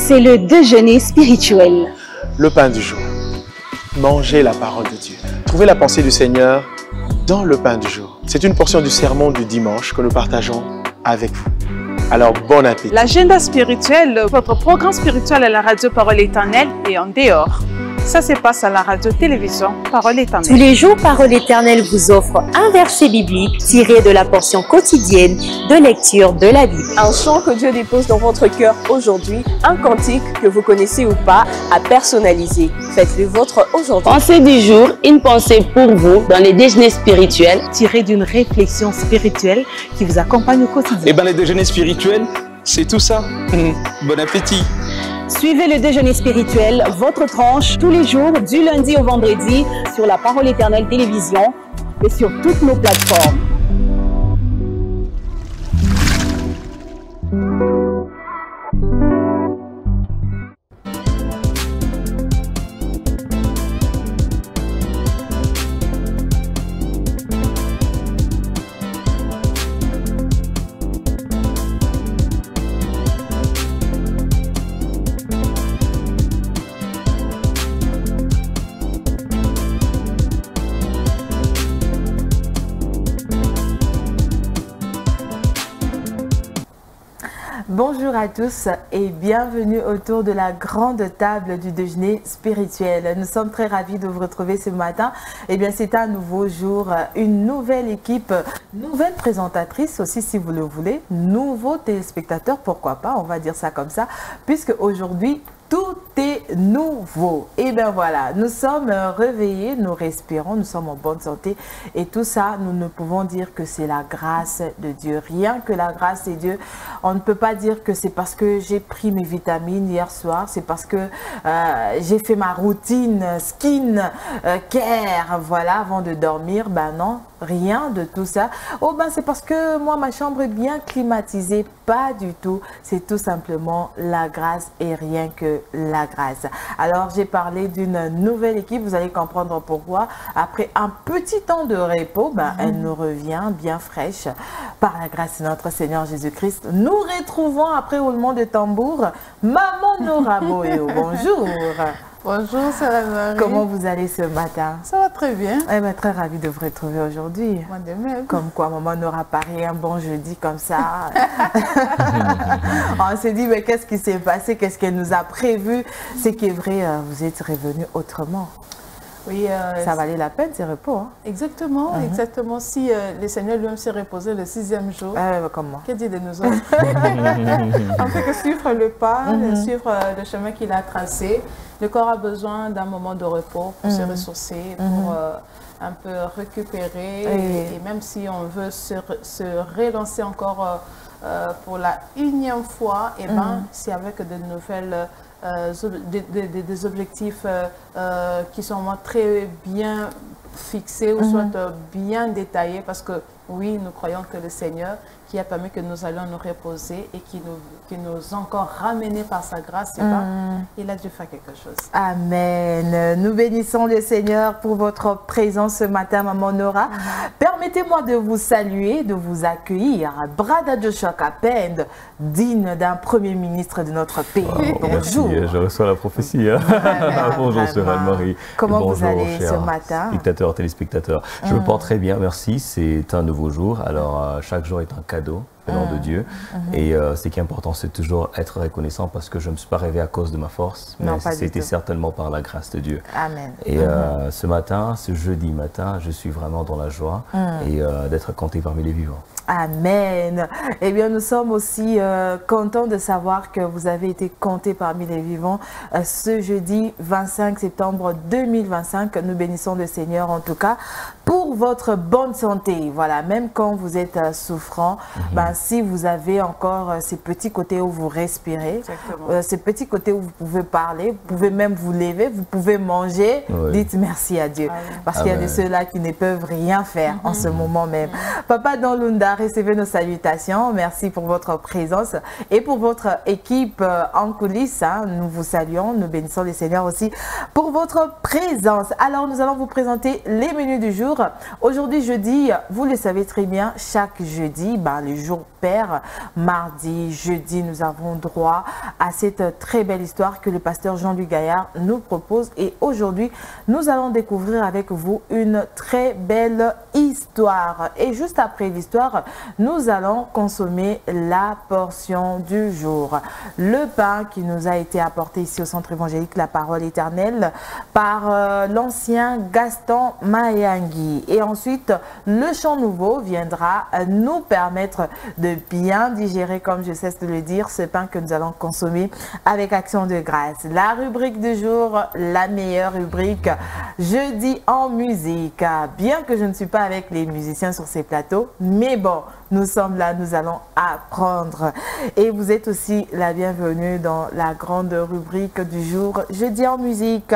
C'est le déjeuner spirituel. Le pain du jour. Mangez la parole de Dieu. Trouvez la pensée du Seigneur dans le pain du jour. C'est une portion du sermon du dimanche que nous partageons avec vous. Alors, bon appétit. L'agenda spirituel, votre programme spirituel à la radio Parole Éternelle et en dehors. Ça se passe à la radio-télévision Parole Éternelle. Tous les jours, Parole Éternelle vous offre un verset biblique tiré de la portion quotidienne de lecture de la Bible. Un chant que Dieu dépose dans votre cœur aujourd'hui, un cantique que vous connaissez ou pas, à personnaliser. Faites-le vôtre aujourd'hui. Pensée du jour, une pensée pour vous dans les déjeuners spirituels. Tiré d'une réflexion spirituelle qui vous accompagne au quotidien. Eh bien, les déjeuners spirituels, c'est tout ça. Bon appétit. Suivez le déjeuner spirituel, votre tranche, tous les jours, du lundi au vendredi, sur la Parole Éternelle Télévision et sur toutes nos plateformes. Bonjour à tous et bienvenue autour de la grande table du déjeuner spirituel. Nous sommes très ravis de vous retrouver ce matin. Eh bien, c'est un nouveau jour, une nouvelle équipe, nouvelle présentatrice aussi si vous le voulez, nouveaux téléspectateurs, pourquoi pas, on va dire ça comme ça, puisque aujourd'hui, tout est nouveau. Et bien voilà, nous sommes réveillés, nous respirons, nous sommes en bonne santé. Et tout ça, nous ne pouvons dire que c'est la grâce de Dieu. Rien que la grâce de Dieu. On ne peut pas dire que c'est parce que j'ai pris mes vitamines hier soir, c'est parce que j'ai fait ma routine skin care, voilà, avant de dormir. Ben non, rien de tout ça. Oh ben c'est parce que moi, ma chambre est bien climatisée. Pas du tout. C'est tout simplement la grâce et rien que la grâce. Alors, j'ai parlé d'une nouvelle équipe. Vous allez comprendre pourquoi. Après un petit temps de repos, elle nous revient bien fraîche. Par la grâce de notre Seigneur Jésus-Christ, nous retrouvons après roulement de tambour Maman Nora Boyo. Bonjour. Bonjour, Sarah Marie. Comment vous allez ce matin? Ça va très bien. Eh bien, très ravie de vous retrouver aujourd'hui. Moi de même. Comme quoi, maman n'aura pas rien, bon jeudi comme ça. On s'est dit, mais qu'est-ce qui s'est passé? Qu'est-ce qu'elle nous a prévu? C'est qui est vrai, vous êtes revenu autrement. Oui, ça valait la peine, ces repos. Hein? Exactement, exactement. Si le Seigneur lui-même s'est reposé le 6e jour, comment? Que dit de nous autres? On fait que suivre le pas, suivre le chemin qu'il a tracé. Le corps a besoin d'un moment de repos pour se ressourcer, pour un peu récupérer. Et même si on veut se relancer encore pour la 1e fois, et c'est avec de nouvelles... des objectifs qui sont vraiment très bien fixés ou soit bien détaillés, parce que oui, nous croyons que le Seigneur qui a permis que nous allions nous reposer et qui nous a encore ramenés par sa grâce, il a dû faire quelque chose. Amen. Nous bénissons le Seigneur pour votre présence ce matin, Maman Nora. Permettez-moi de vous saluer, de vous accueillir. Brada Joshua Kapend, digne d'un premier ministre de notre pays. Bonjour. Merci, je reçois la prophétie. Hein. Bonjour, Sœur Anne-Marie. Comment bonjour, vous allez ce matin? Spectateurs, téléspectateurs. Je me porte très bien, merci. C'est un nouveau jour. Alors, chaque jour est un cadeau venant de Dieu. Et ce qui est important, c'est toujours être reconnaissant, parce que je ne me suis pas réveillé à cause de ma force, mais c'était certainement par la grâce de Dieu. Amen. Et ce matin, ce jeudi matin, je suis vraiment dans la joie et d'être compté parmi les vivants. Amen. Eh bien, nous sommes aussi contents de savoir que vous avez été comptés parmi les vivants ce jeudi 25 septembre 2025. Nous bénissons le Seigneur en tout cas pour votre bonne santé. Voilà, même quand vous êtes souffrant, si vous avez encore ces petits côtés où vous respirez, ces petits côtés où vous pouvez parler, vous pouvez même vous lever, vous pouvez manger, dites merci à Dieu. Parce qu'il y a de ceux-là qui ne peuvent rien faire en ce moment même. Papa Danlunda, recevez nos salutations. Merci pour votre présence et pour votre équipe en coulisses. Hein. Nous vous saluons, nous bénissons les Seigneurs aussi pour votre présence. Alors, nous allons vous présenter les menus du jour. jour. Aujourd'hui, jeudi, vous le savez très bien, chaque jeudi, le jour pair, mardi, jeudi, nous avons droit à cette très belle histoire que le pasteur Jean-Luc Gaillard nous propose. Et aujourd'hui, nous allons découvrir avec vous une très belle histoire. Et juste après l'histoire, nous allons consommer la portion du jour. Le pain qui nous a été apporté ici au centre évangélique La Parole Éternelle par l'ancien Gaston Mayangui. Et ensuite, le chant nouveau viendra nous permettre de bien digérer, comme je cesse de le dire, ce pain que nous allons consommer avec action de grâce. La rubrique du jour, la meilleure rubrique, jeudi en musique. Bien que je ne suis pas avec les musiciens sur ces plateaux, mais bon, nous sommes là, nous allons apprendre. Et vous êtes aussi la bienvenue dans la grande rubrique du jour, jeudi en musique.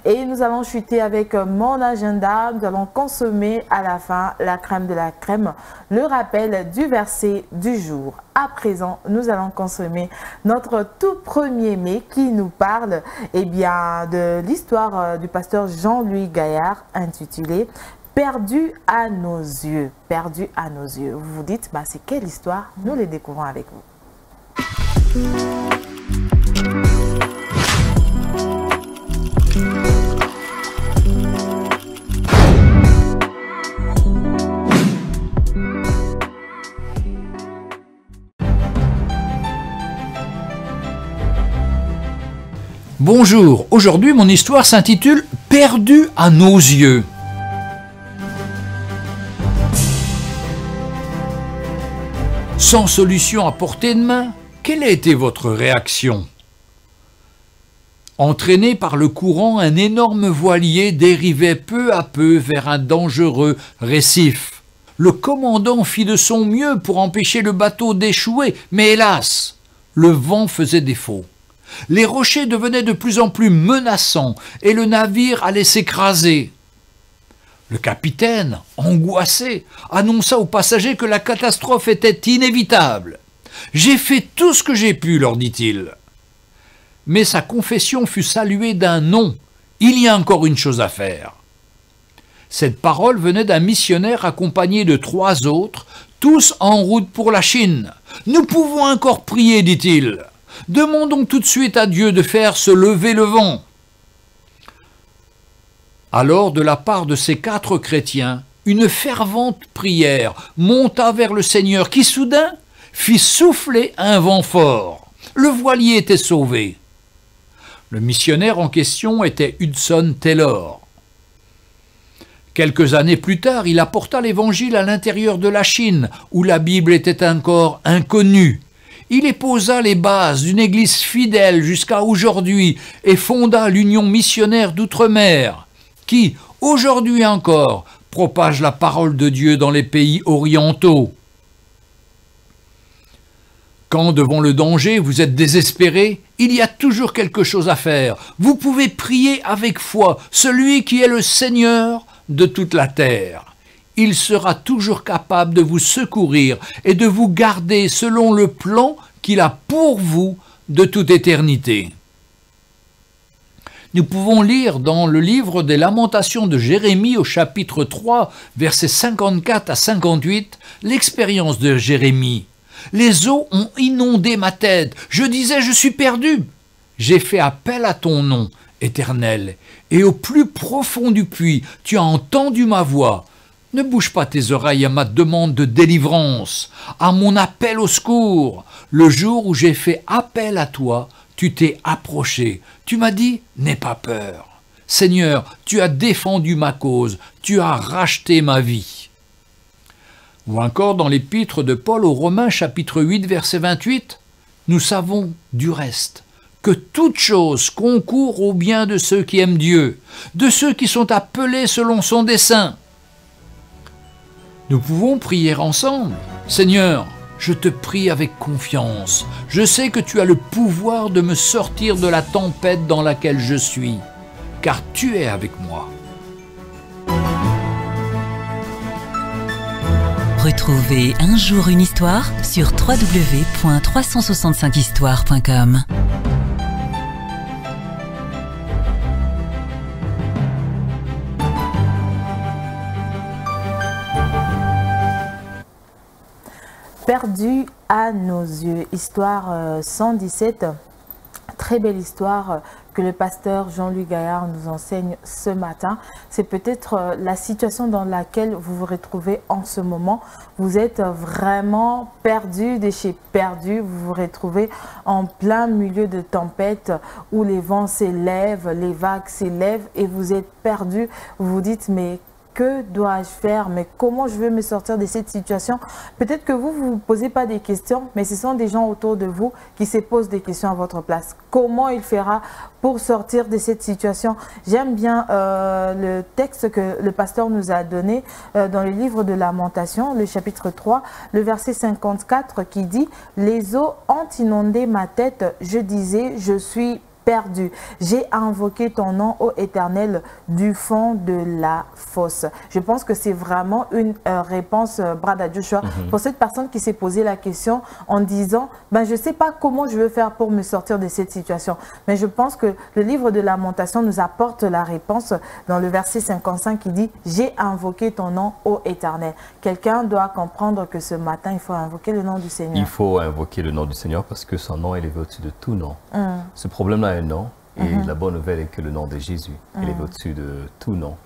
Et nous allons chuter avec mon agenda. Nous allons consommer à la fin la crème de la crème, le rappel du verset du jour. À présent, nous allons consommer notre tout premier mets qui nous parle de l'histoire du pasteur Jean-Louis Gaillard intitulé Perdu à nos yeux. Perdu à nos yeux. Vous vous dites, c'est quelle histoire? Nous les découvrons avec vous. Bonjour, aujourd'hui mon histoire s'intitule « Perdu à nos yeux ». Sans solution à portée de main, quelle a été votre réaction? Entraîné par le courant, un énorme voilier dérivait peu à peu vers un dangereux récif. Le commandant fit de son mieux pour empêcher le bateau d'échouer, mais hélas, le vent faisait défaut. Les rochers devenaient de plus en plus menaçants et le navire allait s'écraser. Le capitaine, angoissé, annonça aux passagers que la catastrophe était inévitable. « J'ai fait tout ce que j'ai pu », leur dit-il. Mais sa confession fut saluée d'un non. Il y a encore une chose à faire. Cette parole venait d'un missionnaire accompagné de 3 autres, tous en route pour la Chine. « Nous pouvons encore prier », dit-il. « Demandons tout de suite à Dieu de faire se lever le vent. » Alors, de la part de ces 4 chrétiens, une fervente prière monta vers le Seigneur qui, soudain, fit souffler un vent fort. Le voilier était sauvé. Le missionnaire en question était Hudson Taylor. Quelques années plus tard, il apporta l'Évangile à l'intérieur de la Chine, où la Bible était encore inconnue. Il y posa les bases d'une église fidèle jusqu'à aujourd'hui et fonda l'Union missionnaire d'outre-mer, qui, aujourd'hui encore, propage la parole de Dieu dans les pays orientaux. Quand, devant le danger, vous êtes désespéré, il y a toujours quelque chose à faire. Vous pouvez prier avec foi, celui qui est le Seigneur de toute la terre. Il sera toujours capable de vous secourir et de vous garder selon le plan qu'il a pour vous de toute éternité. Nous pouvons lire dans le livre des Lamentations de Jérémie au chapitre 3, versets 54 à 58, l'expérience de Jérémie. « Les eaux ont inondé ma tête, je disais, je suis perdu. J'ai fait appel à ton nom, Éternel, et au plus profond du puits, tu as entendu ma voix. Ne bouge pas tes oreilles à ma demande de délivrance, à mon appel au secours. Le jour où j'ai fait appel à toi, tu t'es approché, tu m'as dit, n'aie pas peur. Seigneur, tu as défendu ma cause, tu as racheté ma vie. » Ou encore dans l'épître de Paul aux Romains, chapitre 8, verset 28, « Nous savons du reste que toute chose concourt au bien de ceux qui aiment Dieu, de ceux qui sont appelés selon son dessein. » Nous pouvons prier ensemble. « Seigneur, je te prie avec confiance. Je sais que tu as le pouvoir de me sortir de la tempête dans laquelle je suis, car tu es avec moi. » Retrouvez Un jour une histoire sur www.365histoire.com. Perdu à nos yeux, histoire 117, très belle histoire que le pasteur Jean-Louis Gaillard nous enseigne ce matin. C'est peut-être la situation dans laquelle vous vous retrouvez en ce moment. Vous êtes vraiment perdu de chez perdu. Vous vous retrouvez en plein milieu de tempête où les vents s'élèvent, les vagues s'élèvent et vous êtes perdu. Vous vous dites, mais que dois-je faire? Mais comment je vais me sortir de cette situation? Peut-être que vous ne vous posez pas des questions, mais ce sont des gens autour de vous qui se posent des questions à votre place. Comment il fera pour sortir de cette situation? J'aime bien le texte que le pasteur nous a donné dans le livre de Lamentation, le chapitre 3, le verset 54 qui dit « Les eaux ont inondé ma tête, je disais, je suis perdu. J'ai invoqué ton nom, ô Éternel, du fond de la fosse. » Je pense que c'est vraiment une réponse, Brada Joshua, pour cette personne qui s'est posé la question en disant, ben, je ne sais pas comment je vais faire pour me sortir de cette situation. Mais je pense que le livre de Lamentation nous apporte la réponse dans le verset 55 qui dit, j'ai invoqué ton nom, ô Éternel. Quelqu'un doit comprendre que ce matin, il faut invoquer le nom du Seigneur. Il faut invoquer le nom du Seigneur parce que son nom est élevé au-dessus de tout nom. Ce problème-là un nom, et la bonne nouvelle est que le nom de Jésus est au-dessus de tout nom.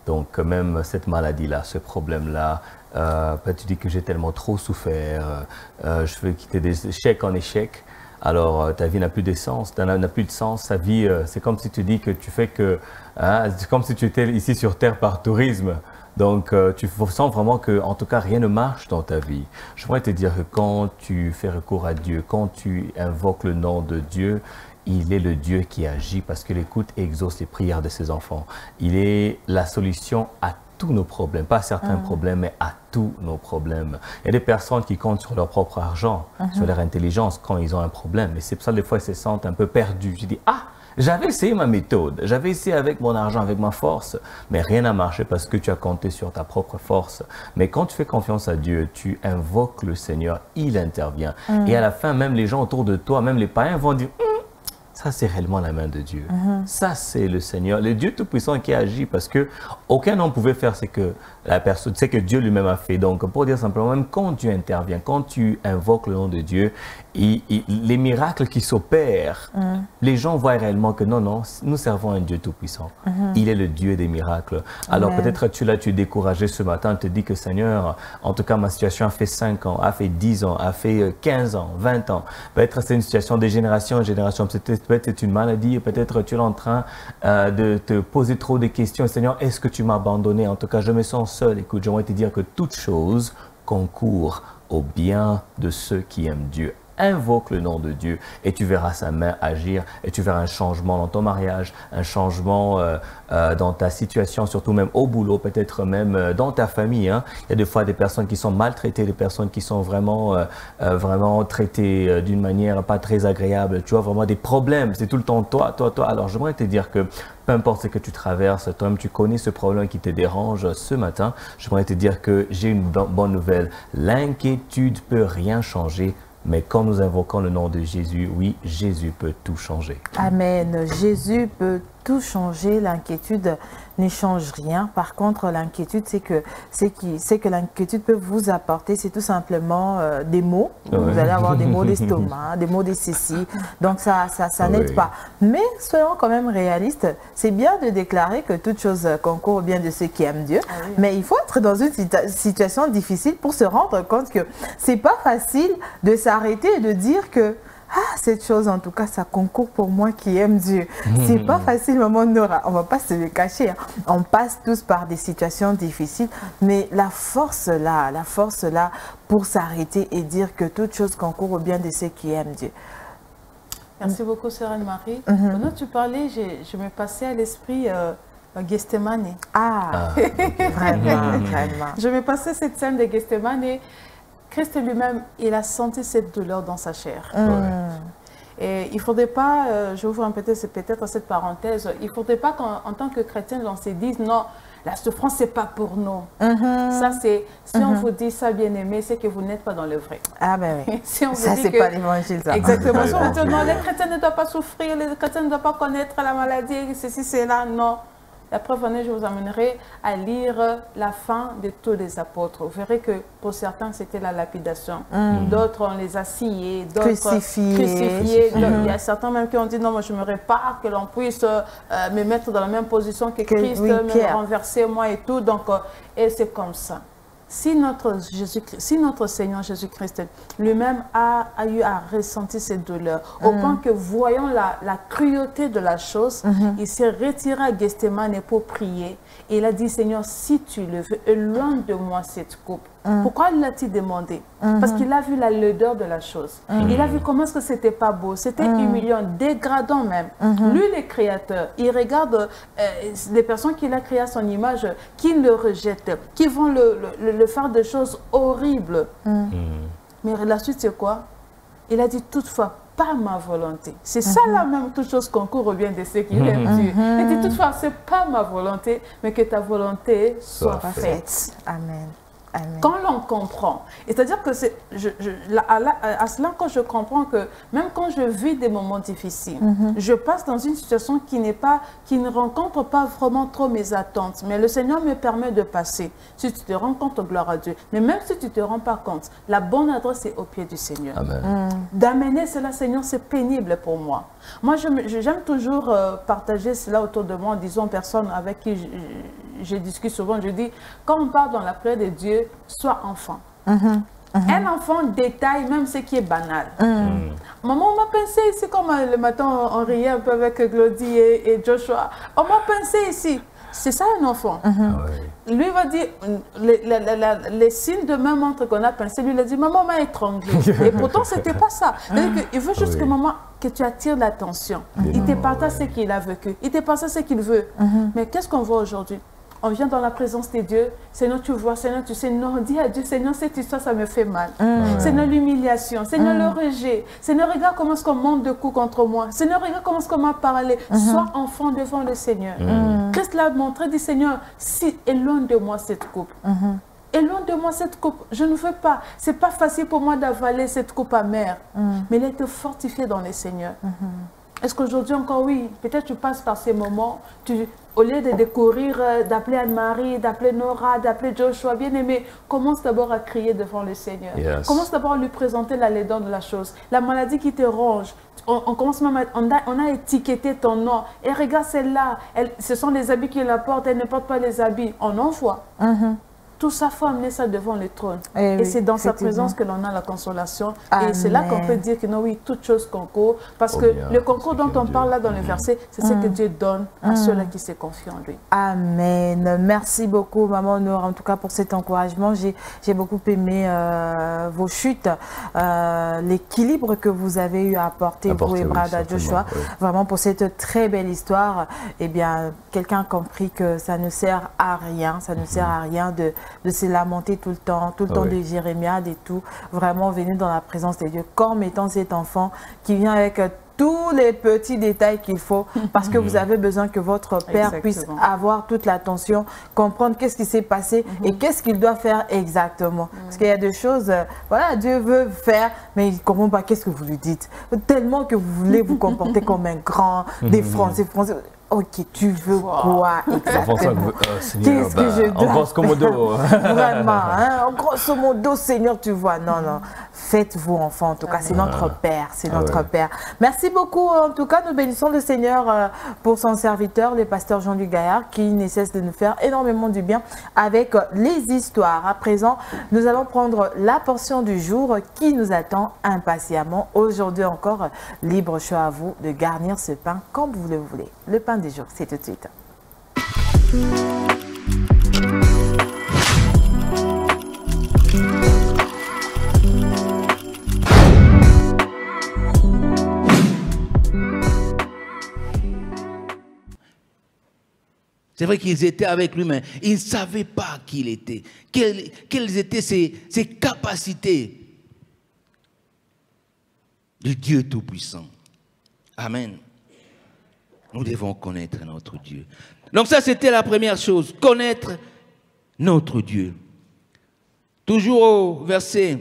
Donc même cette maladie-là, ce problème-là, tu dis que j'ai tellement trop souffert, je veux quitter des échecs en échec, alors ta vie n'a plus de sens, n'a plus de sens, sa vie, c'est comme si tu dis que tu fais que, c'est comme si tu étais ici sur terre par tourisme. Donc, tu sens vraiment que, en tout cas, rien ne marche dans ta vie. Je voudrais te dire que quand tu fais recours à Dieu, quand tu invoques le nom de Dieu, il est le Dieu qui agit parce qu'il écoute et exauce les prières de ses enfants. Il est la solution à tous nos problèmes, pas à certains problèmes, mais à tous nos problèmes. Il y a des personnes qui comptent sur leur propre argent, sur leur intelligence quand ils ont un problème. Et c'est pour ça, des fois, ils se sentent un peu perdus. Je dis, ah! J'avais essayé ma méthode, j'avais essayé avec mon argent, avec ma force, mais rien n'a marché parce que tu as compté sur ta propre force. Mais quand tu fais confiance à Dieu, tu invoques le Seigneur, il intervient. Et à la fin, même les gens autour de toi, même les païens vont dire, ça c'est réellement la main de Dieu. Ça c'est le Seigneur, le Dieu Tout-Puissant qui agit parce que aucun homme pouvait faire ce que la personne, c'est que Dieu lui-même a fait. Donc pour dire simplement, même quand Dieu intervient, quand tu invoques le nom de Dieu, les miracles qui s'opèrent, les gens voient réellement que non, non, nous servons un Dieu Tout-Puissant. Il est le Dieu des miracles. Alors peut-être tu es découragé ce matin, tu te dis que Seigneur, en tout cas ma situation a fait 5 ans, a fait 10 ans, a fait 15 ans, 20 ans. Peut-être c'est une situation de génération en génération, peut-être c'est une maladie, peut-être tu es en train de te poser trop de questions. Seigneur, est-ce que tu m'as abandonné? En tout cas, je me sens seul. Écoute, j'aimerais te dire que toute chose concourt au bien de ceux qui aiment Dieu. Invoque le nom de Dieu et tu verras sa main agir et tu verras un changement dans ton mariage, un changement dans ta situation, surtout même au boulot, peut-être même dans ta famille. Il y a des fois des personnes qui sont maltraitées, des personnes qui sont vraiment, vraiment traitées d'une manière pas très agréable. Tu vois, vraiment des problèmes. C'est tout le temps toi. Alors, j'aimerais te dire que peu importe ce que tu traverses, toi-même tu connais ce problème qui te dérange ce matin. J'aimerais te dire que j'ai une bonne nouvelle. L'inquiétude peut rien changer. Mais quand nous invoquons le nom de Jésus, oui, Jésus peut tout changer. Amen. Jésus peut tout changer. L'inquiétude ne change rien. Par contre, l'inquiétude, c'est que l'inquiétude peut vous apporter, c'est tout simplement des maux. Vous allez avoir des maux d'estomac, des maux de ceci. Donc, ça n'aide pas. Mais soyons quand même réalistes. C'est bien de déclarer que toute chose concourt au bien de ceux qui aiment Dieu. Mais il faut être dans une situation difficile pour se rendre compte que c'est pas facile de s'arrêter et de dire que cette chose, en tout cas, ça concourt pour moi qui aime Dieu. C'est pas facile, maman Nora. On va pas se le cacher. On passe tous par des situations difficiles, mais la force là pour s'arrêter et dire que toute chose concourt au bien de ceux qui aiment Dieu. Merci beaucoup, Sœur Anne-Marie. Pendant que tu parlais, je me passais à l'esprit Gethsemane. Vraiment. Je me passais cette scène de Gethsemane. Christ lui-même, il a senti cette douleur dans sa chair. Et il ne faudrait pas, je ouvre peut-être cette parenthèse, il ne faudrait pas qu'en tant que chrétien, on se dise non, la souffrance, ce n'est pas pour nous. Ça, c'est, si on vous dit ça, bien-aimé, c'est que vous n'êtes pas dans le vrai. Ah ben oui, si on ça, c'est pas l'évangile. Exactement. Si on vous dit non, les chrétiens ne doivent pas souffrir, les chrétiens ne doivent pas connaître la maladie, ceci, cela, non. La preuve en est, je vous amènerai à lire la fin de tous les apôtres. Vous verrez que pour certains, c'était la lapidation. D'autres, on les a sciés, d'autres crucifiés. Il y a certains même qui ont dit, non, moi je me répare que l'on puisse me mettre dans la même position que Christ, me renverser moi et tout. Donc, et c'est comme ça. Si notre Seigneur Jésus-Christ lui-même a eu à ressentir ces douleurs, au point que voyant la cruauté de la chose, il s'est retiré à Gethsémane pour prier. Et il a dit, Seigneur, si tu le veux, éloigne de moi cette coupe. Pourquoi l'a-t-il demandé? Parce qu'il a vu la laideur de la chose. Il a vu comment est-ce que c'était pas beau, c'était humiliant, dégradant même. Lui, le créateur, il regarde les personnes qu'il a créées à son image, qui le rejettent, qui vont le faire des choses horribles. Mais la suite, c'est quoi? Il a dit, toutefois, pas ma volonté. C'est ça la même toute chose qu'on revient de ce qu'il aime Dieu. Il dit, toutefois, c'est pas ma volonté, mais que ta volonté soit faite. Amen. Amen. Quand l'on comprend, c'est-à-dire que c'est à cela quand je comprends que même quand je vis des moments difficiles, je passe dans une situation qui ne rencontre pas vraiment trop mes attentes, mais le Seigneur me permet de passer. Si tu te rends compte, gloire à Dieu. Mais même si tu ne te rends pas compte, la bonne adresse est au pied du Seigneur. D'amener cela, Seigneur, c'est pénible pour moi. Moi, j'aime toujours partager cela autour de moi en disant aux personnes avec qui je discute souvent, je dis, quand on parle dans la prière de Dieu, sois enfant. Un enfant détaille même ce qui est banal. Maman, on m'a pincé ici, comme le matin on riait un peu avec Glody et Joshua. On m'a pincé ici. C'est ça un enfant. Lui va dire, les signes de main montrent qu'on a pincé. Lui, il a dit, maman m'a étranglé. Et pourtant, ce n'était pas ça. Il veut juste que maman, que tu attires l'attention. Il te partage ce qu'il a vécu. Il te partage ce qu'il veut. Mais qu'est-ce qu'on voit aujourd'hui? On vient dans la présence de Dieu. Seigneur, tu vois, Seigneur, tu sais, non, dis à Dieu, Seigneur, cette histoire, ça me fait mal. Seigneur, l'humiliation. Seigneur, le rejet. Seigneur, regarde comment est-ce qu'on monte de coups contre moi. Seigneur, regarde comment est-ce qu'on m'a parlé. Sois enfant devant le Seigneur. Christ l'a montré, dit, Seigneur, si éloigne de moi cette coupe. Éloigne de moi cette coupe. Je ne veux pas. Ce n'est pas facile pour moi d'avaler cette coupe amère. Mais il est fortifié dans le Seigneur. Est-ce qu'aujourd'hui encore, oui, peut-être tu passes par ces moments, au lieu de courir, d'appeler Anne-Marie, d'appeler Nora, d'appeler Joshua, bien-aimé, commence d'abord à crier devant le Seigneur. Commence d'abord à lui présenter la laideur de la chose. La maladie qui te ronge, on commence même on a étiqueté ton nom. Et regarde celle-là, ce sont les habits qui la portent, elle ne porte pas les habits. On en voit. Tout ça, il faut amener ça devant le trône. Et c'est dans sa présence que l'on a la consolation. Et c'est là qu'on peut dire que non, oui, toute chose concourt. Parce que le concours dont on parle là dans le verset, c'est ce que Dieu donne à ceux-là qui se confient en lui. Amen. Merci beaucoup, Maman Nora, en tout cas pour cet encouragement. J'ai beaucoup aimé vos chutes, l'équilibre que vous avez eu à apporter, vous et Brada Joshua. Vraiment pour cette très belle histoire. Eh bien, quelqu'un a compris que ça ne sert à rien. Ça ne sert à rien de se lamenter tout le temps de jérémiade et tout, vraiment venir dans la présence de Dieu, comme étant cet enfant qui vient avec tous les petits détails qu'il faut, parce que vous avez besoin que votre Père puisse avoir toute l'attention, comprendre qu'est-ce qui s'est passé et qu'est-ce qu'il doit faire exactement. Parce qu'il y a des choses, voilà, Dieu veut faire, mais il ne comprend pas qu'est-ce que vous lui dites. Tellement que vous voulez vous comporter comme un grand, des Français. Ok, tu veux quoi exactement? Qu'est-ce que je dois? En grosso modo. Vraiment, hein? En grosso modo, Seigneur, tu vois. Non, non. Faites-vous enfant, en tout cas. C'est notre Père. C'est notre Père. Merci beaucoup. En tout cas, nous bénissons le Seigneur pour son serviteur, le pasteur Jean-Luc Gaillard, qui ne cesse de nous faire énormément du bien avec les histoires. À présent, nous allons prendre la portion du jour qui nous attend impatiemment. Aujourd'hui encore, libre choix à vous de garnir ce pain comme vous le voulez. Le pain du jour, c'est tout de suite. C'est vrai qu'ils étaient avec lui, mais ils ne savaient pas qui il était. Quelles étaient ses capacités de Dieu Tout-Puissant. Amen. Nous devons connaître notre Dieu. Donc ça, c'était la première chose, connaître notre Dieu. Toujours au verset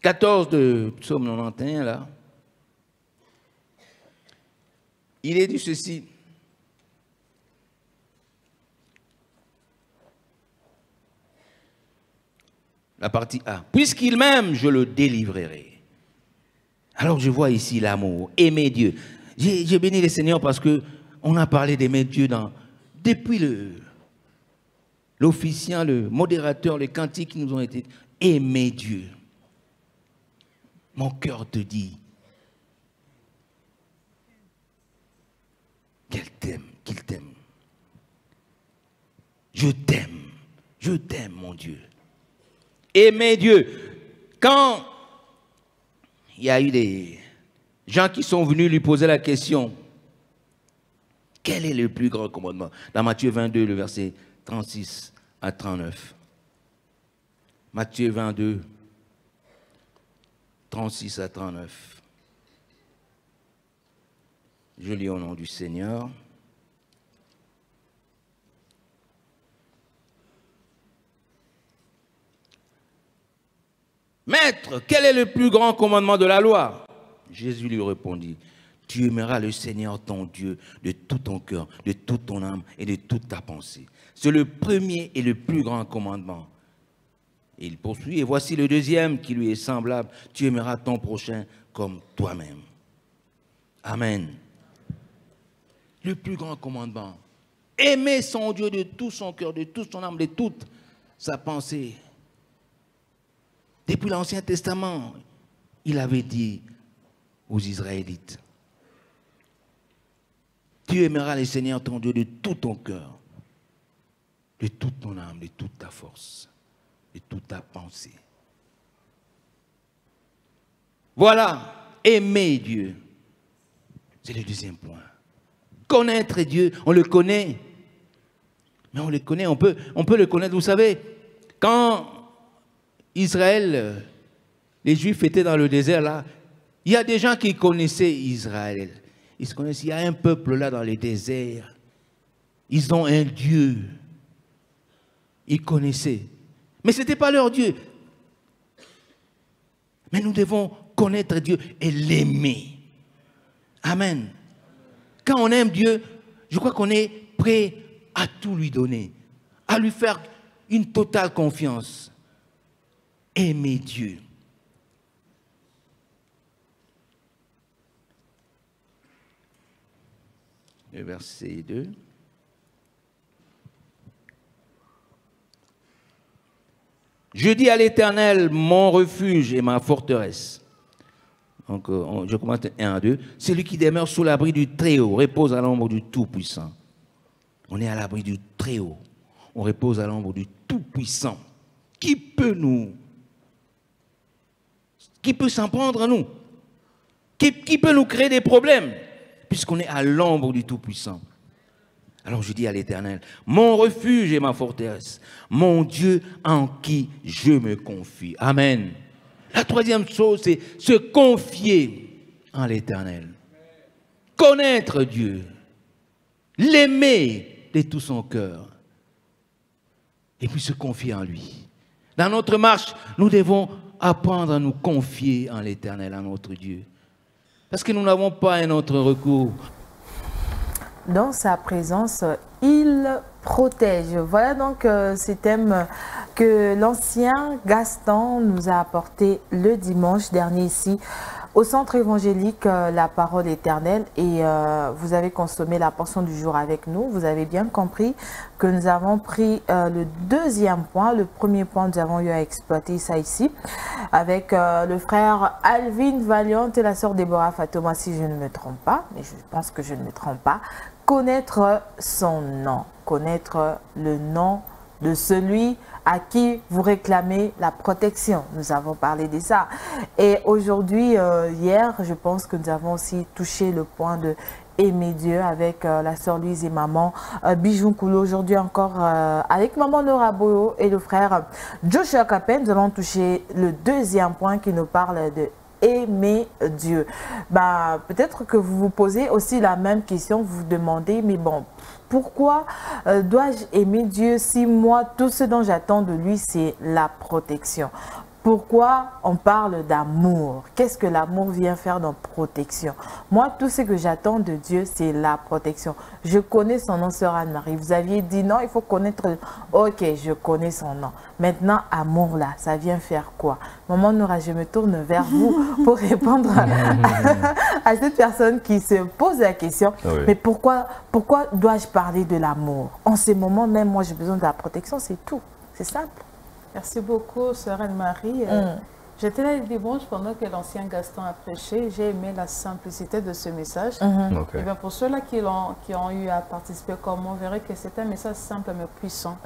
14 de Psaume 91, là. Il est dit ceci. La partie A. Puisqu'il m'aime, je le délivrerai. Alors je vois ici l'amour, aimer Dieu. J'ai béni le Seigneur parce qu'on a parlé d'aimer Dieu depuis l'officiant, le modérateur, les cantiques qui nous ont été. Aimer Dieu. Mon cœur te dit qu'elle t'aime, qu'il t'aime. Je t'aime mon Dieu. Aimer Dieu. Quand il y a eu des gens qui sont venus lui poser la question, quel est le plus grand commandement? Dans Matthieu 22, le verset 36 à 39. Matthieu 22, 36 à 39. Je lis au nom du Seigneur. Maître, quel est le plus grand commandement de la loi? Jésus lui répondit, tu aimeras le Seigneur ton Dieu de tout ton cœur, de toute ton âme et de toute ta pensée. C'est le premier et le plus grand commandement. Et il poursuit, et voici le deuxième qui lui est semblable, tu aimeras ton prochain comme toi-même. Amen. Le plus grand commandement, aimer son Dieu de tout son cœur, de toute son âme, de toute sa pensée. Depuis l'Ancien Testament, il avait dit aux Israélites, tu aimeras le Seigneur ton Dieu de tout ton cœur, de toute ton âme, de toute ta force, de toute ta pensée. Voilà, aimer Dieu. C'est le deuxième point. Connaître Dieu, on le connaît. Mais on le connaît, on peut le connaître. Vous savez, quand Israël, les Juifs étaient dans le désert là, il y a des gens qui connaissaient Israël. Ils se connaissent, il y a un peuple là dans le désert. Ils ont un Dieu. Ils connaissaient. Mais ce n'était pas leur Dieu. Mais nous devons connaître Dieu et l'aimer. Amen. Quand on aime Dieu, je crois qu'on est prêt à tout lui donner, à lui faire une totale confiance. Aimer Dieu. Le verset 2. Je dis à l'Éternel, mon refuge et ma forteresse. Donc, je commence 1 à 2. Celui qui demeure sous l'abri du Très-Haut repose à l'ombre du Tout-Puissant. On est à l'abri du Très-Haut. On repose à l'ombre du Tout-Puissant. Qui peut s'en prendre à nous? Qui peut nous créer des problèmes? Puisqu'on est à l'ombre du Tout-Puissant. Alors je dis à l'Éternel, mon refuge et ma forteresse, mon Dieu en qui je me confie. Amen. La troisième chose, c'est se confier en l'Éternel. Connaître Dieu. L'aimer de tout son cœur. Et puis se confier en lui. Dans notre marche, nous devons apprendre à nous confier en l'Éternel, en notre Dieu. Parce que nous n'avons pas un autre recours. Dans sa présence, il protège. Voilà donc ce thème que l'ancien Gaston nous a apporté le dimanche dernier ici au centre évangélique La Parole Éternelle. Et vous avez consommé la portion du jour avec nous. Vous avez bien compris que nous avons pris le deuxième point. Le premier point, nous avons eu à exploiter ça ici avec le frère Alvin Valiant et la sœur Déborah Fatoma, si je ne me trompe pas. Mais je pense que je ne me trompe pas. Connaître son nom, connaître le nom de celui à qui vous réclamez la protection. Nous avons parlé de ça. Et aujourd'hui, hier, je pense que nous avons aussi touché le point de aimer Dieu avec la sœur Louise et maman Bijou Koulou. Aujourd'hui encore avec maman Nora Boyo et le frère Joshua Kapen, nous allons toucher le deuxième point qui nous parle de aimer Dieu. Bah, peut-être que vous vous posez aussi la même question, vous vous demandez, mais bon, pourquoi dois-je aimer Dieu si moi, tout ce dont j'attends de lui, c'est la protection? Pourquoi on parle d'amour? Qu'est-ce que l'amour vient faire dans protection? Moi, tout ce que j'attends de Dieu, c'est la protection. Je connais son nom, sœur Anne-Marie. Vous aviez dit non, il faut connaître... Ok, je connais son nom. Maintenant, amour là, ça vient faire quoi? Maman Nora, je me tourne vers vous pour répondre à cette personne qui se pose la question. Oui. Mais pourquoi dois-je parler de l'amour? En ces moments même, moi, j'ai besoin de la protection, c'est tout. C'est simple. Merci beaucoup, sœur Anne-Marie. J'étais là le dimanche pendant que l'ancien Gaston a prêché. J'ai aimé la simplicité de ce message. Et bien pour ceux-là qui ont eu à participer comme moi, on verrait que c'est un message simple mais puissant.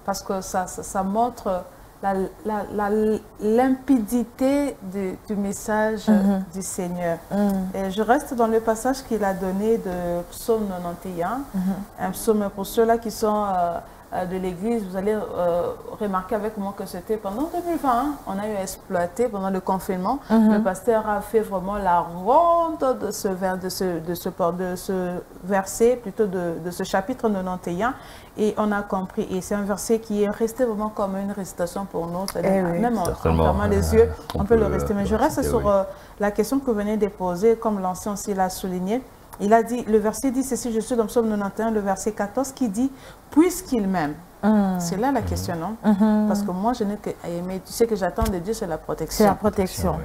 Parce que ça montre la limpidité du message du Seigneur. Et je reste dans le passage qu'il a donné de Psaume 91. Un psaume pour ceux-là qui sont... de l'église, vous allez remarquer avec moi que c'était pendant 2020, on a eu exploité pendant le confinement. Le pasteur a fait vraiment la ronde de ce verset, plutôt de ce chapitre 91, et on a compris. Et c'est un verset qui est resté vraiment comme une récitation pour nous. Même en fermant les yeux, on peut le rester. Mais je reste sur la question que vous venez de poser, comme l'ancien aussi l'a souligné. Il a dit, le verset dit ceci, je suis dans Psaume 91, le verset 14, qui dit « Puisqu'il m'aime ». C'est là la question, non? Parce que moi, je n'ai que aimer. Tu sais que j'attends de Dieu, c'est la protection. C'est la protection.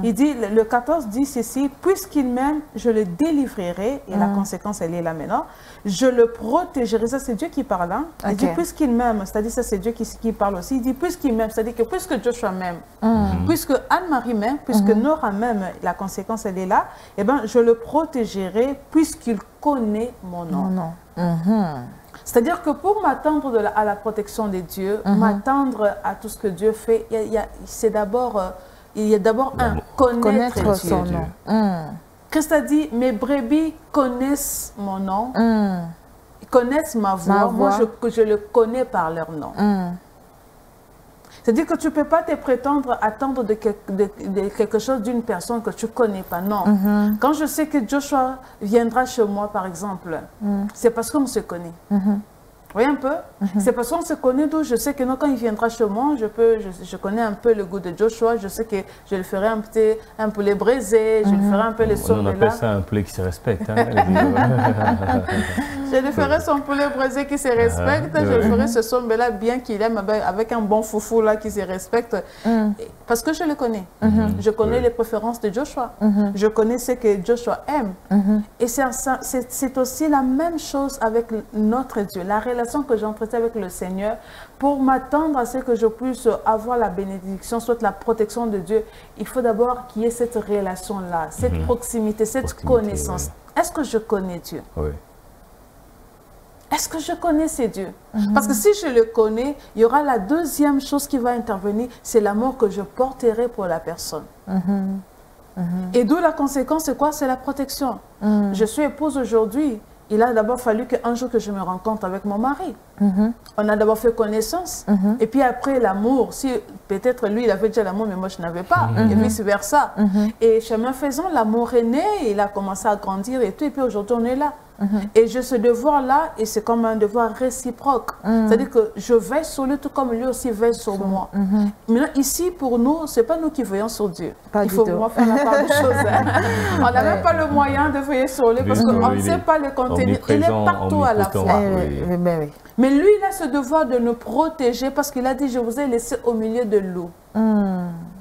Il dit, le 14 dit ceci, « Puisqu'il m'aime, je le délivrerai ». Et la conséquence, elle est là maintenant. « Je le protégerai ». Ça, c'est Dieu qui parle. Hein? Il dit, « Puisqu'il m'aime », c'est-à-dire ça, c'est Dieu qui parle aussi. Il dit, « Puisqu'il m'aime », c'est-à-dire que puisque Joshua m'aime, puisque Anne-Marie m'aime, puisque Nora m'aime, la conséquence, elle est là, eh bien, je le protégerai puisqu'il connaît mon nom. C'est-à-dire que pour m'attendre à la protection de Dieu, m'attendre à tout ce que Dieu fait, il y a d'abord connaître son nom. Christ a dit, mes brebis connaissent mon nom, ils connaissent ma voix, moi je le connais par leur nom. C'est-à-dire que tu ne peux pas te prétendre attendre de quelque chose d'une personne que tu ne connais pas. Non. Quand je sais que Joshua viendra chez moi, par exemple, c'est parce qu'on se connaît. Vous voyez un peu? C'est parce qu'on se connaît, d'où je sais que non, quand il viendra chez moi, je connais un peu le goût de Joshua, je sais que je lui ferai un poulet braisé, je lui ferai un peu les sauces. On appelle ça un poulet qui se respecte. Hein, je lui ferai son poulet braisé qui se respecte, je lui ferai ce sombe-là bien qu'il aime, avec un bon foufou là qui se respecte. Parce que je le connais. Je connais les préférences de Joshua. Je connais ce que Joshua aime. Et c'est aussi la même chose avec notre Dieu. La relation que j'entretiens avec le Seigneur, pour m'attendre à ce que je puisse avoir la bénédiction, soit la protection de Dieu, il faut d'abord qu'il y ait cette relation-là, cette proximité, cette connaissance. Est-ce que je connais Dieu? Est-ce que je connais ces dieux? Parce que si je le connais, il y aura la deuxième chose qui va intervenir, c'est l'amour que je porterai pour la personne. Et d'où la conséquence, c'est quoi? C'est la protection. Je suis épouse aujourd'hui. Il a d'abord fallu qu'un jour que je me rencontre avec mon mari. On a d'abord fait connaissance. Et puis après, l'amour, si peut-être lui, il avait déjà l'amour, mais moi, je n'avais pas. Et vice-versa. Et chemin faisant, l'amour est né, il a commencé à grandir et tout. Et puis aujourd'hui, on est là. Et j'ai ce devoir-là, et c'est comme un devoir réciproque. C'est-à-dire que je veille sur lui, tout comme lui aussi veille sur moi. Maintenant, ici, pour nous, ce n'est pas nous qui veillons sur Dieu. Il faut vraiment faire la part des choses. On n'a même pas le moyen de veiller sur lui, parce qu'on ne sait pas le contenu. Il est partout à la fois. Mais lui, il a ce devoir de nous protéger, parce qu'il a dit, je vous ai laissé au milieu de loups.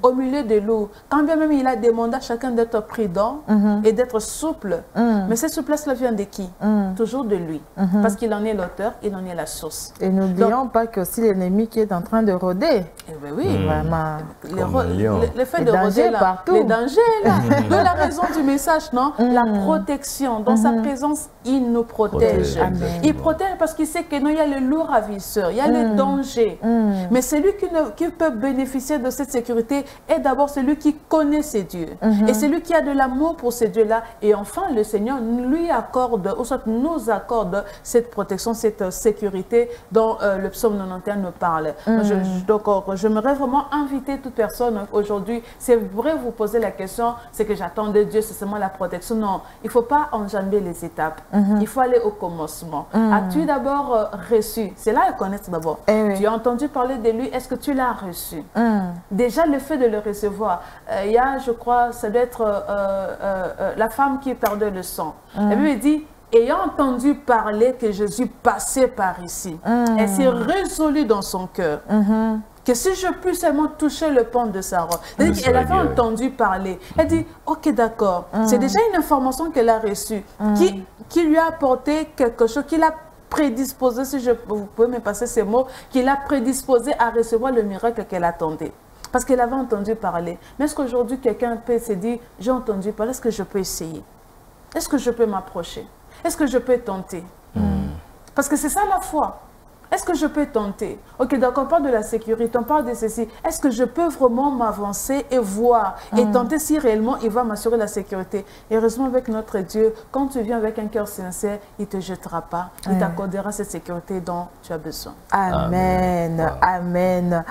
Au milieu des loups. Quand bien même il a demandé à chacun d'être prudent et d'être souple. Mais cette souplesse-là vient de qui? Toujours de lui. Parce qu'il en est l'auteur, il en est la source. Et n'oublions pas que aussi l'ennemi qui est en train de rôder. Eh bien oui, vraiment. Le fait de rôder là, partout. Les dangers là. De la raison du message, non? La protection. Dans sa présence, il nous protège. Il protège parce qu'il sait que non, il y a le loup ravisseur, il y a le danger. Mais celui qui peut bénéficier de cette sécurité est d'abord celui qui connaît ses dieux. Et celui qui a de l'amour pour ces dieux-là. Et enfin, le Seigneur lui accorde, ou soit nous accorde cette protection, cette sécurité dont le psaume 91 nous parle. Donc, j'aimerais vraiment inviter toute personne aujourd'hui, c'est vrai, vous posez la question, c'est que j'attends de Dieu, c'est seulement la protection. Non, il ne faut pas enjamber les étapes. Il faut aller au commencement. As-tu d'abord reçu? C'est là à connaître d'abord. Tu as entendu parler de lui, est-ce que tu l'as reçu? Déjà, le fait de le recevoir. Il y a, je crois, ça doit être la femme qui perdait le sang. La Bible dit, ayant entendu parler que Jésus passait par ici, elle s'est résolue dans son cœur. Que si je puis seulement toucher le pan de sa robe. Elle avait entendu parler. Elle dit, ok, d'accord. C'est déjà une information qu'elle a reçue qui lui a apporté quelque chose, qui l'a prédisposé, si vous pouvez me passer ces mots, qui l'a prédisposé à recevoir le miracle qu'elle attendait. Parce qu'elle avait entendu parler. Mais est-ce qu'aujourd'hui, quelqu'un peut se dire, j'ai entendu parler, est-ce que je peux essayer? Est-ce que je peux m'approcher? Est-ce que je peux tenter? Parce que c'est ça la foi. Est-ce que je peux tenter? Ok, donc on parle de la sécurité, on parle de ceci. Est-ce que je peux vraiment m'avancer et voir et tenter si réellement il va m'assurer la sécurité? Et heureusement avec notre Dieu, quand tu viens avec un cœur sincère, il ne te jettera pas. Il t'accordera cette sécurité dont tu as besoin. Amen. Amen.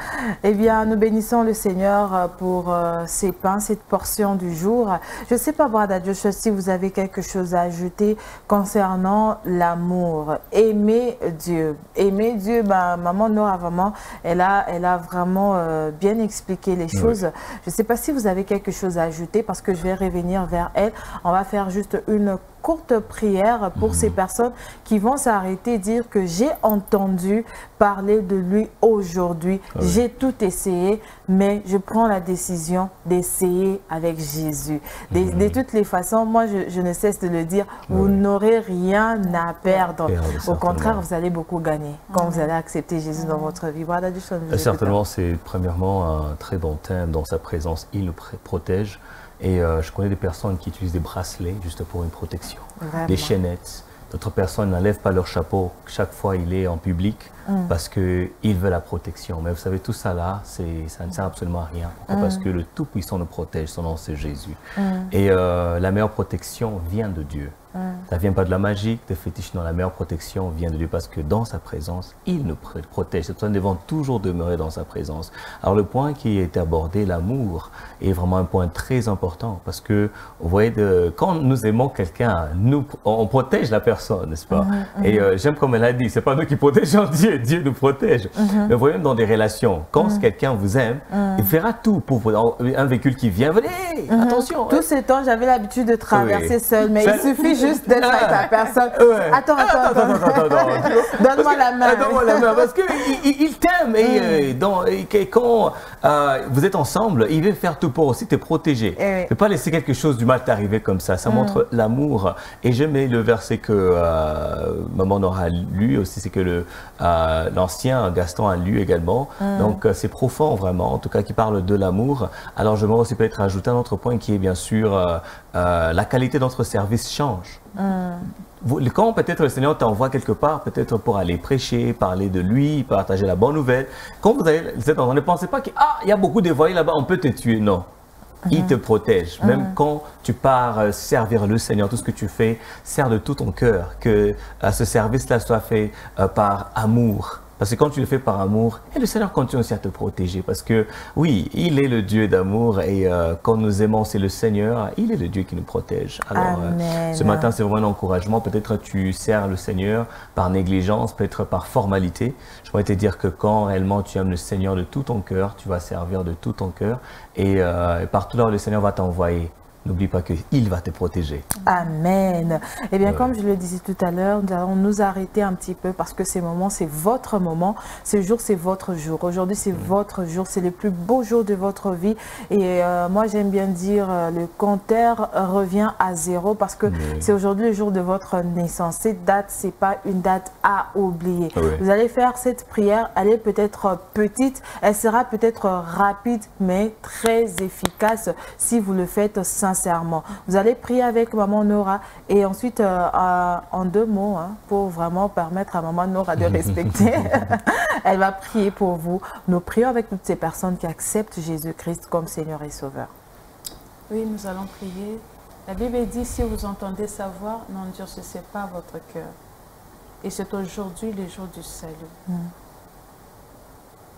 Eh bien, nous bénissons le Seigneur pour ces pains, cette portion du jour. Je ne sais pas, Brother Joshua, si vous avez quelque chose à ajouter concernant l'amour. Aimer Dieu. Aimer Dieu, maman Nora, vraiment, elle a vraiment bien expliqué les choses. Je ne sais pas si vous avez quelque chose à ajouter parce que je vais revenir vers elle. On va faire juste une courte prière pour ces personnes qui vont s'arrêter et dire que j'ai entendu parler de lui aujourd'hui. J'ai tout essayé, mais je prends la décision d'essayer avec Jésus. De toutes les façons, moi, je ne cesse de le dire, vous n'aurez rien à perdre. Au contraire, vous allez beaucoup gagner quand vous allez accepter Jésus dans votre vie. Voilà, certainement, c'est premièrement un très bon thème. Dans sa présence, il nous protège. Et je connais des personnes qui utilisent des bracelets juste pour une protection, des chaînettes. D'autres personnes n'enlèvent pas leur chapeau chaque fois il est en public parce qu'ils veulent la protection. Mais vous savez, tout ça là, ça ne sert absolument à rien. Pourquoi? Parce que le Tout-Puissant nous protège, son nom c'est Jésus. Et la meilleure protection vient de Dieu. Ça ne vient pas de la magie, de fétiche, non, la meilleure protection vient de Dieu parce que dans sa présence, il nous protège. C'est pour ça que nous devons toujours demeurer dans sa présence. Alors le point qui a été abordé, l'amour, est vraiment un point très important parce que, vous voyez, quand nous aimons quelqu'un, on protège la personne, n'est-ce pas? Et j'aime comme elle a dit, ce n'est pas nous qui protégeons Dieu, Dieu nous protège. Mais vous voyez, dans des relations, quand quelqu'un vous aime, il fera tout pour vous. Un véhicule qui vient, venez, attention. Tout ce temps, j'avais l'habitude de traverser seul, mais il suffit juste d'être avec la personne. Attends. Donne-moi la main. Donne-moi la main, parce qu'il t'aime. Et quand vous êtes ensemble, il veut faire tout pour aussi te protéger. Il ne peut pas laisser quelque chose du mal t'arriver comme ça. Ça montre l'amour. Et j'aime le verset que maman Nora lu aussi, c'est que l'ancien Gaston a lu également. Donc c'est profond vraiment, en tout cas qui parle de l'amour. Alors je m'aurais aussi peut-être ajouter un autre point qui est bien sûr la qualité de notre service change. Quand peut-être le Seigneur t'envoie quelque part, peut-être pour aller prêcher, parler de lui, partager la bonne nouvelle, quand vous êtes en ne pensez pas qu'il y a beaucoup de voyous là-bas, on peut te tuer. Non. Il te protège. Même quand tu pars servir le Seigneur, tout ce que tu fais, sers de tout ton cœur, que ce service-là soit fait par amour. Parce que quand tu le fais par amour, et le Seigneur continue aussi à te protéger. Parce que oui, il est le Dieu d'amour et quand nous aimons, c'est le Seigneur, il est le Dieu qui nous protège. Alors ce matin, c'est vraiment un encouragement. Peut-être tu sers le Seigneur par négligence, peut-être par formalité. Je pourrais te dire que quand réellement tu aimes le Seigneur de tout ton cœur, tu vas servir de tout ton cœur. Et partout là où le Seigneur va t'envoyer, n'oublie pas qu'il va te protéger. Amen. Eh bien, comme je le disais tout à l'heure, nous allons nous arrêter un petit peu parce que ces moments, c'est votre moment. Ce jour, c'est votre jour. Aujourd'hui, c'est votre jour. C'est le plus beau jour de votre vie. Et moi, j'aime bien dire, le compteur revient à zéro parce que c'est aujourd'hui le jour de votre naissance. Cette date, ce n'est pas une date à oublier. Vous allez faire cette prière. Elle est peut-être petite. Elle sera peut-être rapide, mais très efficace si vous le faites sincèrement. Vous allez prier avec maman Nora et ensuite en 2 mots pour vraiment permettre à maman Nora de respecter. Elle va prier pour vous. Nous prions avec toutes ces personnes qui acceptent Jésus-Christ comme Seigneur et Sauveur. Oui, nous allons prier. La Bible dit, si vous entendez sa voix, n'endurcissez pas votre cœur. Et c'est aujourd'hui le jour du salut. Il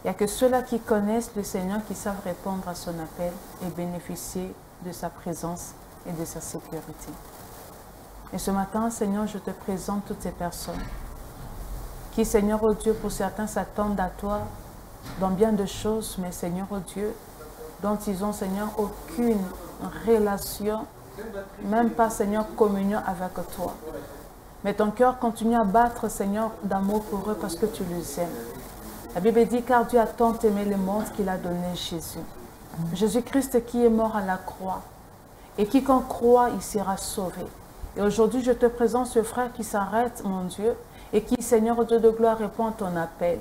n'y a que ceux-là qui connaissent le Seigneur qui savent répondre à son appel et bénéficier de sa présence et de sa sécurité. Et ce matin, Seigneur, je te présente toutes ces personnes qui, Seigneur, oh Dieu, pour certains s'attendent à toi dans bien de choses, mais Seigneur, oh Dieu, dont ils ont, Seigneur, aucune relation, même pas, Seigneur, communion avec toi. Mais ton cœur continue à battre, Seigneur, d'amour pour eux parce que tu les aimes. La Bible dit, car Dieu a tant aimé le monde qu'il a donné Jésus. Jésus-Christ qui est mort à la croix. Et quiconque croit, il sera sauvé. Et aujourd'hui, je te présente ce frère qui s'arrête, mon Dieu, et qui, Seigneur, au Dieu de gloire, répond à ton appel.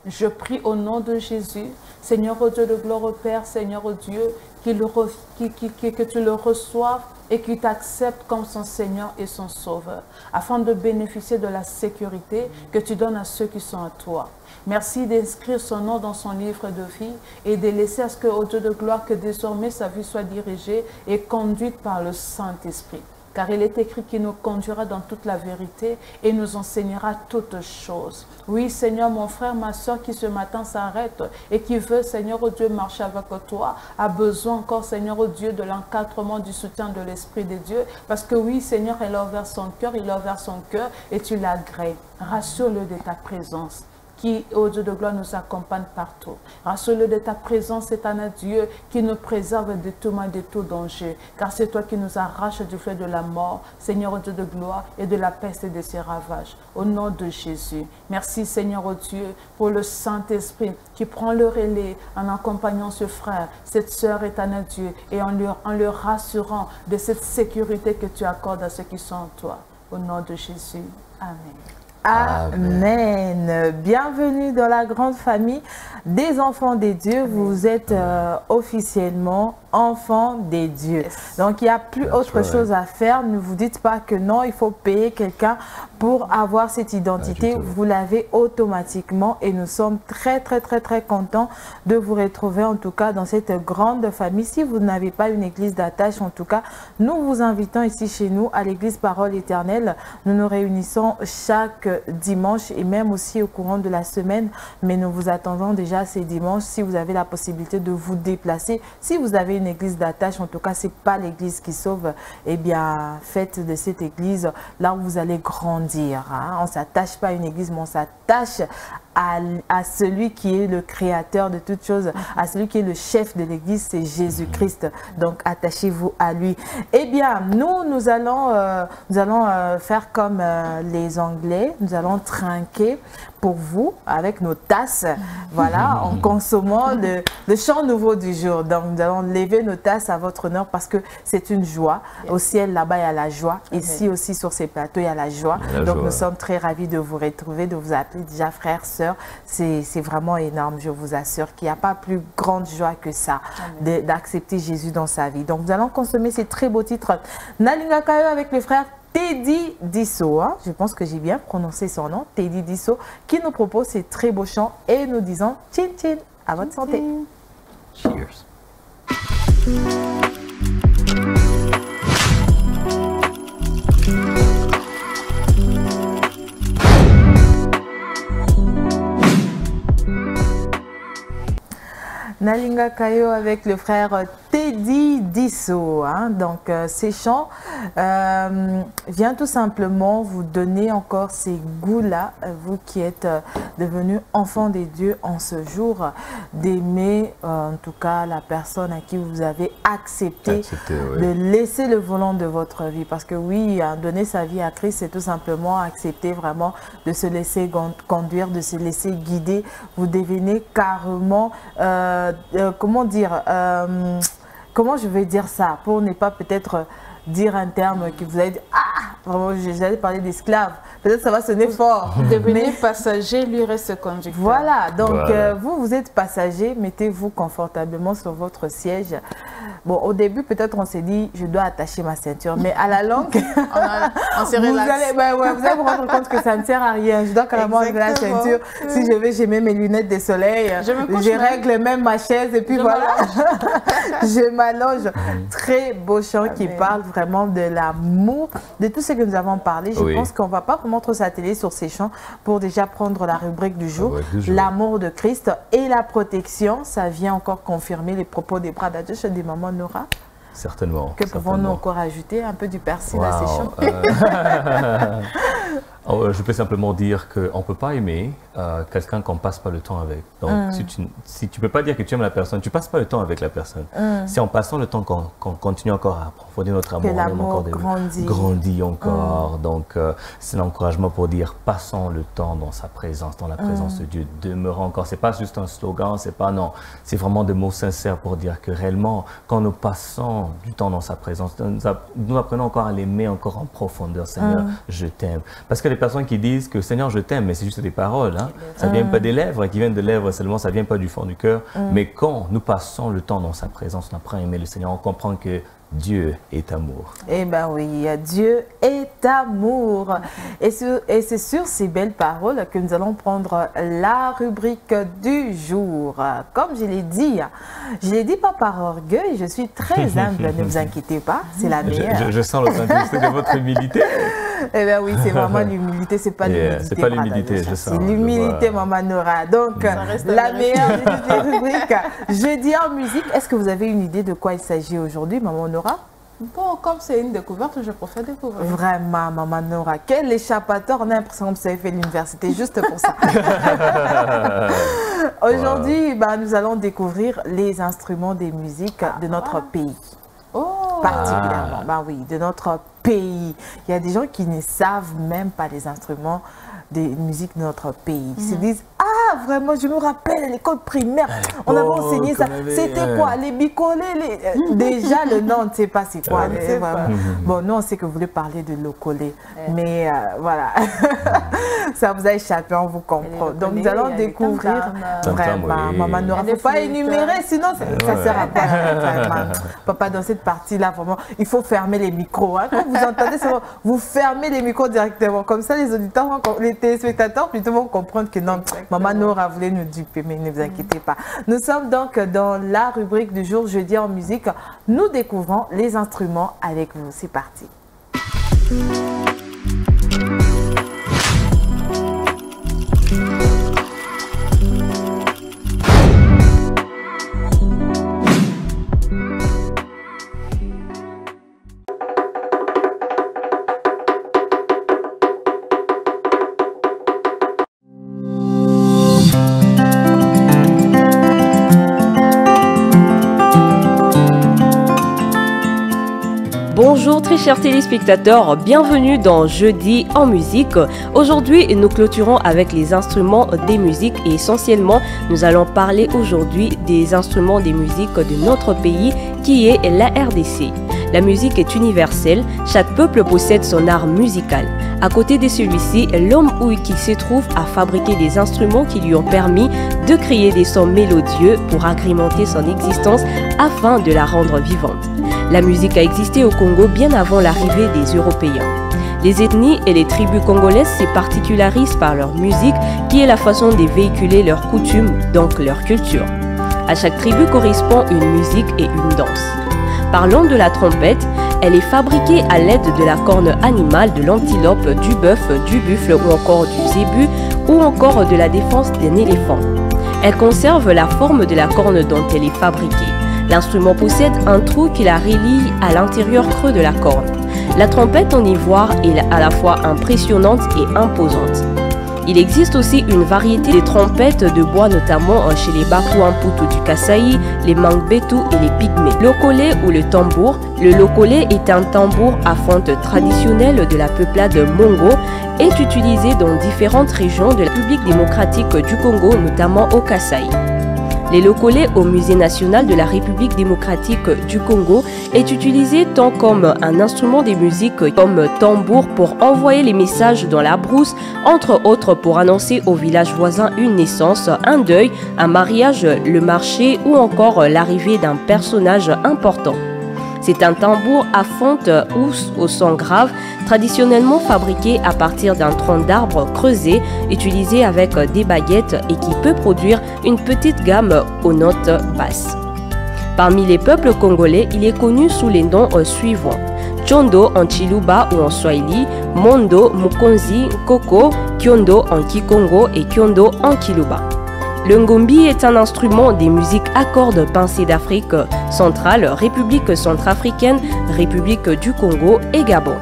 Je prie au nom de Jésus, Seigneur, au Dieu de gloire, au Père, Seigneur, au Dieu, que tu le reçoives et qu'il t'accepte comme son Seigneur et son Sauveur, afin de bénéficier de la sécurité que tu donnes à ceux qui sont à toi. Merci d'inscrire son nom dans son livre de vie et de laisser à ce que, au Dieu de gloire, que désormais sa vie soit dirigée et conduite par le Saint-Esprit. Car il est écrit qu'il nous conduira dans toute la vérité et nous enseignera toutes choses. Oui, Seigneur, mon frère, ma soeur qui ce matin s'arrête et qui veut, Seigneur, oh Dieu, marcher avec toi, a besoin encore, Seigneur, oh Dieu, de l'encadrement, du soutien de l'Esprit de Dieu. Parce que oui, Seigneur, il a ouvert son cœur et tu l'agrées. Rassure-le de ta présence, qui, ô Dieu de gloire, nous accompagne partout. Rassure-le de ta présence, éternel Dieu, qui nous préserve de tout mal, de tout danger. Car c'est toi qui nous arraches du fleuve de la mort, Seigneur, ô Dieu de gloire, et de la peste et de ses ravages. Au nom de Jésus. Merci, Seigneur, ô Dieu, pour le Saint-Esprit qui prend le relais en accompagnant ce frère, cette sœur, éternel Dieu, et en leur rassurant de cette sécurité que tu accordes à ceux qui sont en toi. Au nom de Jésus. Amen. Amen. Bienvenue dans la grande famille des enfants des dieux. Vous êtes officiellement enfants des dieux. Donc, il n'y a plus autre chose à faire. Ne vous dites pas que non, il faut payer quelqu'un pour avoir cette identité. Vous l'avez automatiquement et nous sommes très contents de vous retrouver en tout cas dans cette grande famille. Si vous n'avez pas une église d'attache, en tout cas, nous vous invitons ici chez nous à l'église Parole Éternelle. Nous nous réunissons chaque dimanche et même aussi au courant de la semaine, mais nous vous attendons déjà ces dimanches si vous avez la possibilité de vous déplacer. Si vous avez une église d'attache, en tout cas, c'est pas l'église qui sauve, eh bien, faites de cette église là où vous allez grandir. Hein. On ne s'attache pas à une église, mais on s'attache à celui qui est le créateur de toutes choses, à celui qui est le chef de l'église, c'est Jésus-Christ. Donc, attachez-vous à lui. Eh bien, nous allons faire comme les Anglais. Nous allons trinquer pour vous avec nos tasses, voilà, en consommant le chant nouveau du jour. Donc, nous allons lever nos tasses à votre honneur parce que c'est une joie. Au ciel, là-bas, il y a la joie. Ici aussi, sur ces plateaux, il y a la joie. Donc, nous sommes très ravis de vous retrouver, de vous appeler déjà frères, sœurs. C'est vraiment énorme, je vous assure qu'il n'y a pas plus grande joie que ça, d'accepter Jésus dans sa vie. Donc, nous allons consommer ces très beaux titres. Nalinga Kayo avec les frères Teddy Disso, hein? Je pense que j'ai bien prononcé son nom, Teddy Disso, qui nous propose ces très beaux chants et nous disons chin chin, à votre santé. Cheers. Nalinga Kayo avec le frère Teddy Disso. Hein? Donc, ces chants viennent tout simplement vous donner encore ces goûts-là, vous qui êtes devenus enfants des dieux en ce jour, d'aimer en tout cas la personne à qui vous avez accepté de laisser le volant de votre vie. Parce que oui, donner sa vie à Christ, c'est tout simplement accepter vraiment de se laisser conduire, de se laisser guider. Vous devenez carrément... comment dire, comment je vais dire ça pour ne pas peut-être dire un terme qui vous allez dire, ah, vraiment, j'allais parler d'esclave. Peut-être ça va sonner fort. Devenez passager, lui reste conducteur. Voilà, donc vous êtes passager, mettez-vous confortablement sur votre siège. Bon, au début, peut-être on s'est dit, je dois attacher ma ceinture, mais à la longue, on s'est relaxé. Vous allez vous rendre compte que ça ne sert à rien. Je dois carrément enlever la ceinture. Si je vais, j'ai même mes lunettes de soleil. Je règle même ma chaise et puis voilà. Je m'allonge. Très beau chant qui parle vraiment de l'amour, de tout ce que nous avons parlé. Je pense qu'on ne va pas vraiment trop s'atteler sur ces chants pour déjà prendre la rubrique du jour. L'amour de Christ et la protection. Ça vient encore confirmer les propos des bras d'Adieu des mamans Nora. Certainement. Que pouvons-nous encore ajouter? Un peu du persil à ces chants? Je peux simplement dire qu'on ne peut pas aimer quelqu'un qu'on ne passe pas le temps avec. Donc, si tu ne peux pas dire que tu aimes la personne, tu ne passes pas le temps avec la personne. C'est en passant le temps qu'on continue encore à approfondir notre amour. Que l'amour grandit encore. Donc, c'est l'encouragement pour dire, passons le temps dans sa présence, dans la présence de Dieu. Demeurons encore. Ce n'est pas juste un slogan, c'est pas non. C'est vraiment des mots sincères pour dire que réellement, quand nous passons du temps dans sa présence, nous apprenons encore à l'aimer encore en profondeur. Seigneur, je t'aime. Parce que les personnes qui disent que Seigneur, je t'aime, mais c'est juste des paroles. Hein? Ça ne vient pas des lèvres, qui viennent de lèvres seulement, ça ne vient pas du fond du cœur. Mais quand nous passons le temps dans sa présence, on apprend à aimer le Seigneur, on comprend que Dieu est amour. Eh bien oui, Dieu est amour. Et c'est sur ces belles paroles que nous allons prendre la rubrique du jour. Comme je l'ai dit pas par orgueil, je suis très humble, ne vous inquiétez pas, c'est la meilleure. Je sens l'authenticité de votre humilité. Eh bien oui, c'est vraiment l'humilité, c'est pas l'humilité. C'est pas l'humilité, je sens. C'est l'humilité, Maman Nora. Donc, la meilleure des rubriques, jeudi en musique. Est-ce que vous avez une idée de quoi il s'agit aujourd'hui, Maman Nora? Bon, comme c'est une découverte, je préfère découvrir. Vraiment, Maman Nora. Quel échappatoire. On a l'impression que vous avez fait l'université juste pour ça. Aujourd'hui, nous allons découvrir les instruments des musiques de notre pays. Particulièrement, oui, de notre pays. Il y a des gens qui ne savent même pas les instruments des musiques de notre pays. Ils se disent, ah, vraiment, je me rappelle à l'école primaire, on avait enseigné ça. C'était quoi? Les bicolés, déjà, le nom, on ne sait pas c'est quoi. Bon, nous, on sait que vous voulez parler de l'ocolé. Mais voilà, ça vous a échappé, on vous comprend. Donc, nous allons découvrir vraiment. Maman Nora, il ne faut pas énumérer, sinon ça ne sert à quoi. Papa, dans cette partie-là, vraiment, il faut fermer les micros. Hein. Quand vous entendez, vous fermez les micros directement. Comme ça, les auditeurs, les téléspectateurs, plutôt vont comprendre que non, Maman Nora voulait nous duper, mais ne vous inquiétez pas. Nous sommes donc dans la rubrique du jour, jeudi en musique. Nous découvrons les instruments avec vous. C'est parti. Bonjour très chers téléspectateurs, bienvenue dans Jeudi en musique. Aujourd'hui, nous clôturons avec les instruments des musiques et essentiellement, nous allons parler aujourd'hui des instruments des musiques de notre pays qui est la RDC. La musique est universelle, chaque peuple possède son art musical. À côté de celui-ci, l'homme qui se trouve à fabriquer des instruments qui lui ont permis de créer des sons mélodieux pour agrémenter son existence afin de la rendre vivante. La musique a existé au Congo bien avant l'arrivée des Européens. Les ethnies et les tribus congolaises se particularisent par leur musique qui est la façon de véhiculer leurs coutumes, donc leur culture. À chaque tribu correspond une musique et une danse. Parlons de la trompette, elle est fabriquée à l'aide de la corne animale de l'antilope, du bœuf, du buffle ou encore du zébu ou encore de la défense d'un éléphant. Elle conserve la forme de la corne dont elle est fabriquée. L'instrument possède un trou qui la relie à l'intérieur creux de la corne. La trompette en ivoire est à la fois impressionnante et imposante. Il existe aussi une variété de trompettes de bois, notamment chez les Bakuamputu du Kasaï, les Mangbetu et les Pygmées. L'okolé ou le tambour. Le lokolé est un tambour à fente traditionnel de la peuplade Mongo et est utilisé dans différentes régions de la République démocratique du Congo, notamment au Kasaï. Le lokolé au Musée national de la République démocratique du Congo est utilisé tant comme un instrument de musique comme tambour pour envoyer les messages dans la brousse, entre autres pour annoncer au village voisin une naissance, un deuil, un mariage, le marché ou encore l'arrivée d'un personnage important. C'est un tambour à fonte ou au son grave, traditionnellement fabriqué à partir d'un tronc d'arbre creusé, utilisé avec des baguettes et qui peut produire une petite gamme aux notes basses. Parmi les peuples congolais, il est connu sous les noms suivants: Chondo en Chiluba ou en Swahili, Mondo, Mukonzi, Koko, Kyondo en Kikongo et Kyondo en Kiluba. Le ngombi est un instrument des musiques à cordes pincées d'Afrique centrale, République centrafricaine, République du Congo et Gabon.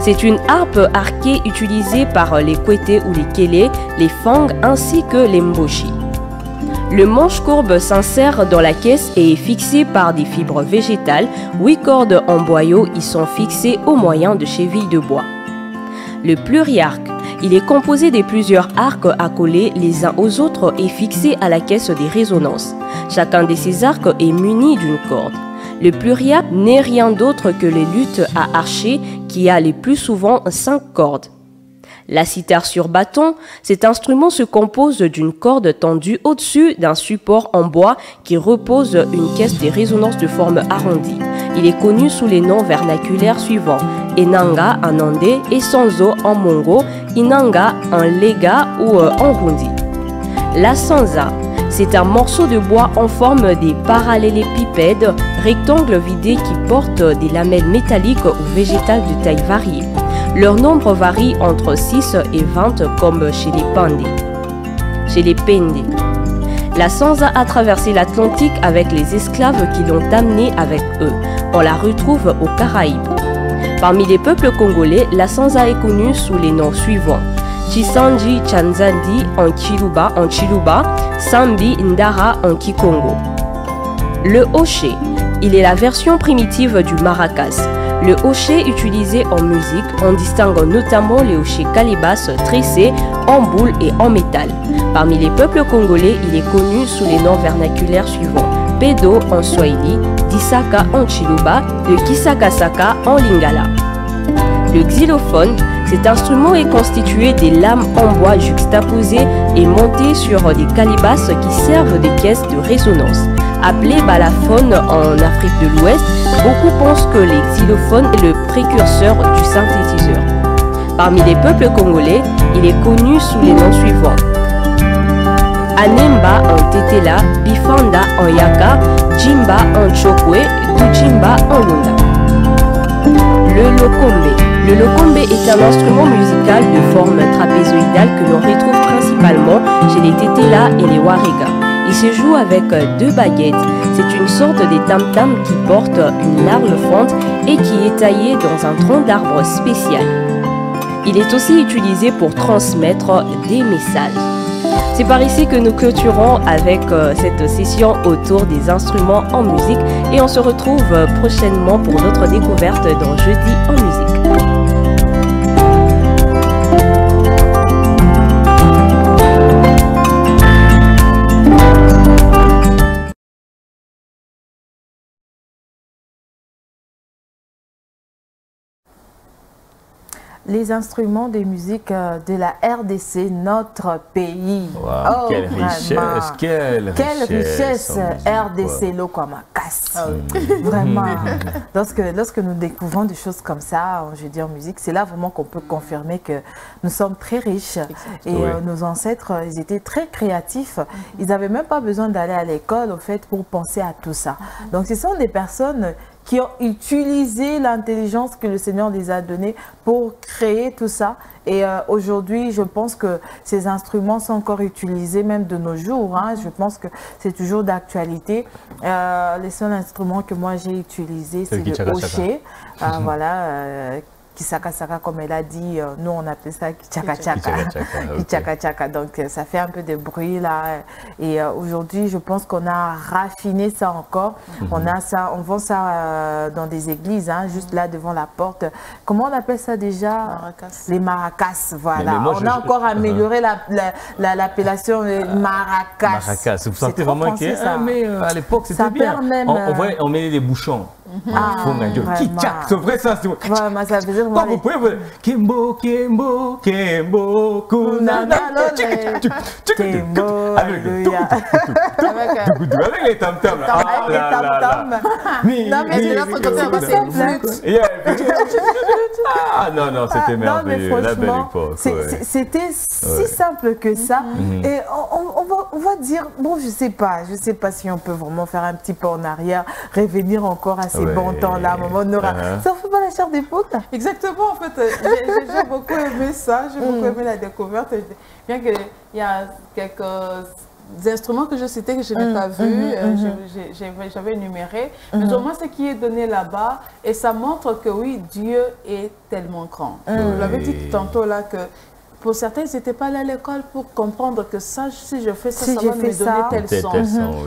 C'est une harpe arquée utilisée par les Kwete ou les Kélé, les Fang ainsi que les Mboshi. Le manche courbe s'insère dans la caisse et est fixé par des fibres végétales. 8 cordes en boyau y sont fixées au moyen de chevilles de bois. Le pluriarc, il est composé de plusieurs arcs accolés les uns aux autres et fixés à la caisse des résonances. Chacun de ces arcs est muni d'une corde. Le pluriarc n'est rien d'autre que les luttes à archer qui a les plus souvent 5 cordes. La cithare sur bâton, cet instrument se compose d'une corde tendue au-dessus d'un support en bois qui repose une caisse de résonance de forme arrondie. Il est connu sous les noms vernaculaires suivants: Enanga en andé et Sanzo en mongo, Inanga en lega ou en rundi. La sanza, c'est un morceau de bois en forme des parallélépipèdes, rectangles vidés qui portent des lamelles métalliques ou végétales de taille variée. Leur nombre varie entre 6 et 20 comme chez les Pandé. Chez les Pendé. La sanza a traversé l'Atlantique avec les esclaves qui l'ont amenée avec eux. On la retrouve aux Caraïbes. Parmi les peuples congolais, la sanza est connue sous les noms suivants: Chisanji Chanzandi en Chiluba, Sambi Ndara en Kikongo. Le hoché, il est la version primitive du maracas. Le hoché utilisé en musique, on distingue notamment les hochets calibas tressés en boule et en métal. Parmi les peuples congolais, il est connu sous les noms vernaculaires suivants: Pedo en Swahili, Disaka en Chiluba, le Kisakasaka en Lingala. Le xylophone, cet instrument est constitué des lames en bois juxtaposées et montées sur des calibas qui servent de caisses de résonance. Appelé balaphone en Afrique de l'Ouest, beaucoup pensent que le xylophone est le précurseur du synthétiseur. Parmi les peuples congolais, il est connu sous les noms suivants: Anemba en Tetela, Bifanda en Yaka, Jimba en Chokwe, Dujimba en Lunda. Le lokombe. Le lokombe est un instrument musical de forme trapézoïdale que l'on retrouve principalement chez les Tetela et les Wariga. Il se joue avec 2 baguettes. C'est une sorte de tam-tam qui porte une large fente et qui est taillé dans un tronc d'arbre spécial. Il est aussi utilisé pour transmettre des messages. C'est par ici que nous clôturons avec cette session autour des instruments en musique et on se retrouve prochainement pour d'autres découvertes dans Jeudi en musique. Les instruments de musique de la RDC, notre pays. Wow, oh, quelle richesse, quelle richesse RDC, Lokwamakas. Vraiment. Lorsque nous découvrons des choses comme ça, je dis en musique, c'est là vraiment qu'on peut confirmer que nous sommes très riches. Et nos ancêtres, ils étaient très créatifs. Ils n'avaient même pas besoin d'aller à l'école, en fait, pour penser à tout ça. Donc, ce sont des personnes qui ont utilisé l'intelligence que le Seigneur les a donnée pour créer tout ça. Et aujourd'hui, je pense que ces instruments sont encore utilisés même de nos jours. Hein. Je pense que c'est toujours d'actualité. Les seuls instruments que moi j'ai utilisés, c'est le hoché. Voilà. Kisaka-saka, comme elle a dit, nous on appelle ça kichaka-chaka. Kichaka-chaka, donc ça fait un peu de bruit là. Et aujourd'hui, je pense qu'on a raffiné ça encore. On a ça, on vend ça dans des églises, hein, juste là devant la porte. Comment on appelle ça déjà? Maracas. Les maracas, voilà. Moi, on a encore amélioré l'appellation maracas. Maracas, vous sentez vraiment que mais à l'époque c'était bien. On met des bouchons. C'est vrai ça, c'est vraiment, ça veut dire quand vous pouvez Kimbo, Kimbo, Kimbo, Kunana, Kimbo, avec les tam-tams. Non, mais c'est notre côté, c'est une flûte. Ah non, non, c'était merveilleux, la belle époque. C'était si simple que ça. Et on va dire, bon, je sais pas si on peut vraiment faire un petit peu en arrière, revenir encore à ces bons temps-là, maman Nora. Ça fait pas la chair des potes? Exactement, en fait, j'ai beaucoup aimé ça, j'ai beaucoup aimé la découverte. Bien qu'il y a quelques instruments que je citais que je n'ai pas vus, j'avais énuméré, mais au moins ce qui est donné là-bas, et ça montre que oui, Dieu est tellement grand. Vous l'avez dit tantôt là que pour certains, ils n'étaient pas allés à l'école pour comprendre que ça, si je fais ça, ça va me donner tel son.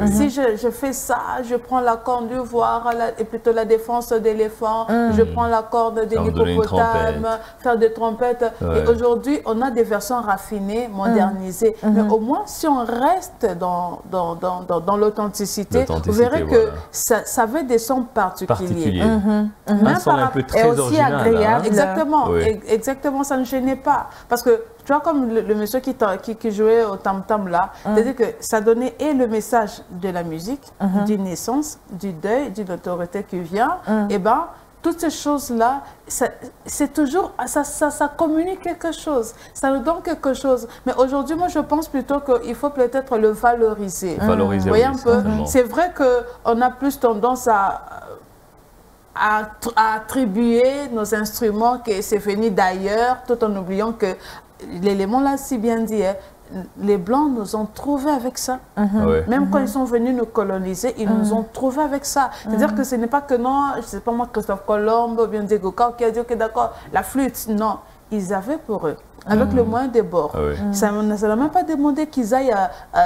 Si je fais ça, je prends la corne du voir, et plutôt la défense d'éléphant, je prends la corne de l'hippopotame, faire des trompettes. Et aujourd'hui, on a des versions raffinées, modernisées. Mais au moins, si on reste dans l'authenticité, vous verrez que ça avait des sons particuliers. Un son un peu très original. Agréable. Exactement, exactement, ça ne gênait pas. Parce que tu vois, comme le monsieur qui jouait au tam-tam là, c'est-à-dire que ça donnait et le message de la musique, d'une naissance, du deuil, d'une autorité qui vient, et bien, toutes ces choses-là, c'est toujours, ça communique quelque chose, ça nous donne quelque chose. Mais aujourd'hui, moi, je pense plutôt qu'il faut peut-être le valoriser. Valoriser, voyez un peu. C'est vrai qu'on a plus tendance à attribuer nos instruments que c'est venu d'ailleurs, tout en oubliant que l'élément là, si bien dit, les Blancs nous ont trouvés avec ça. Même quand ils sont venus nous coloniser, ils nous ont trouvés avec ça. C'est-à-dire que ce n'est pas que non, je ne sais pas moi, Christophe Colomb ou bien Diego Cao qui a dit, ok d'accord, la flûte, non. Ils avaient pour eux, avec le moyen des bords. Ça n'a même pas demandé qu'ils aillent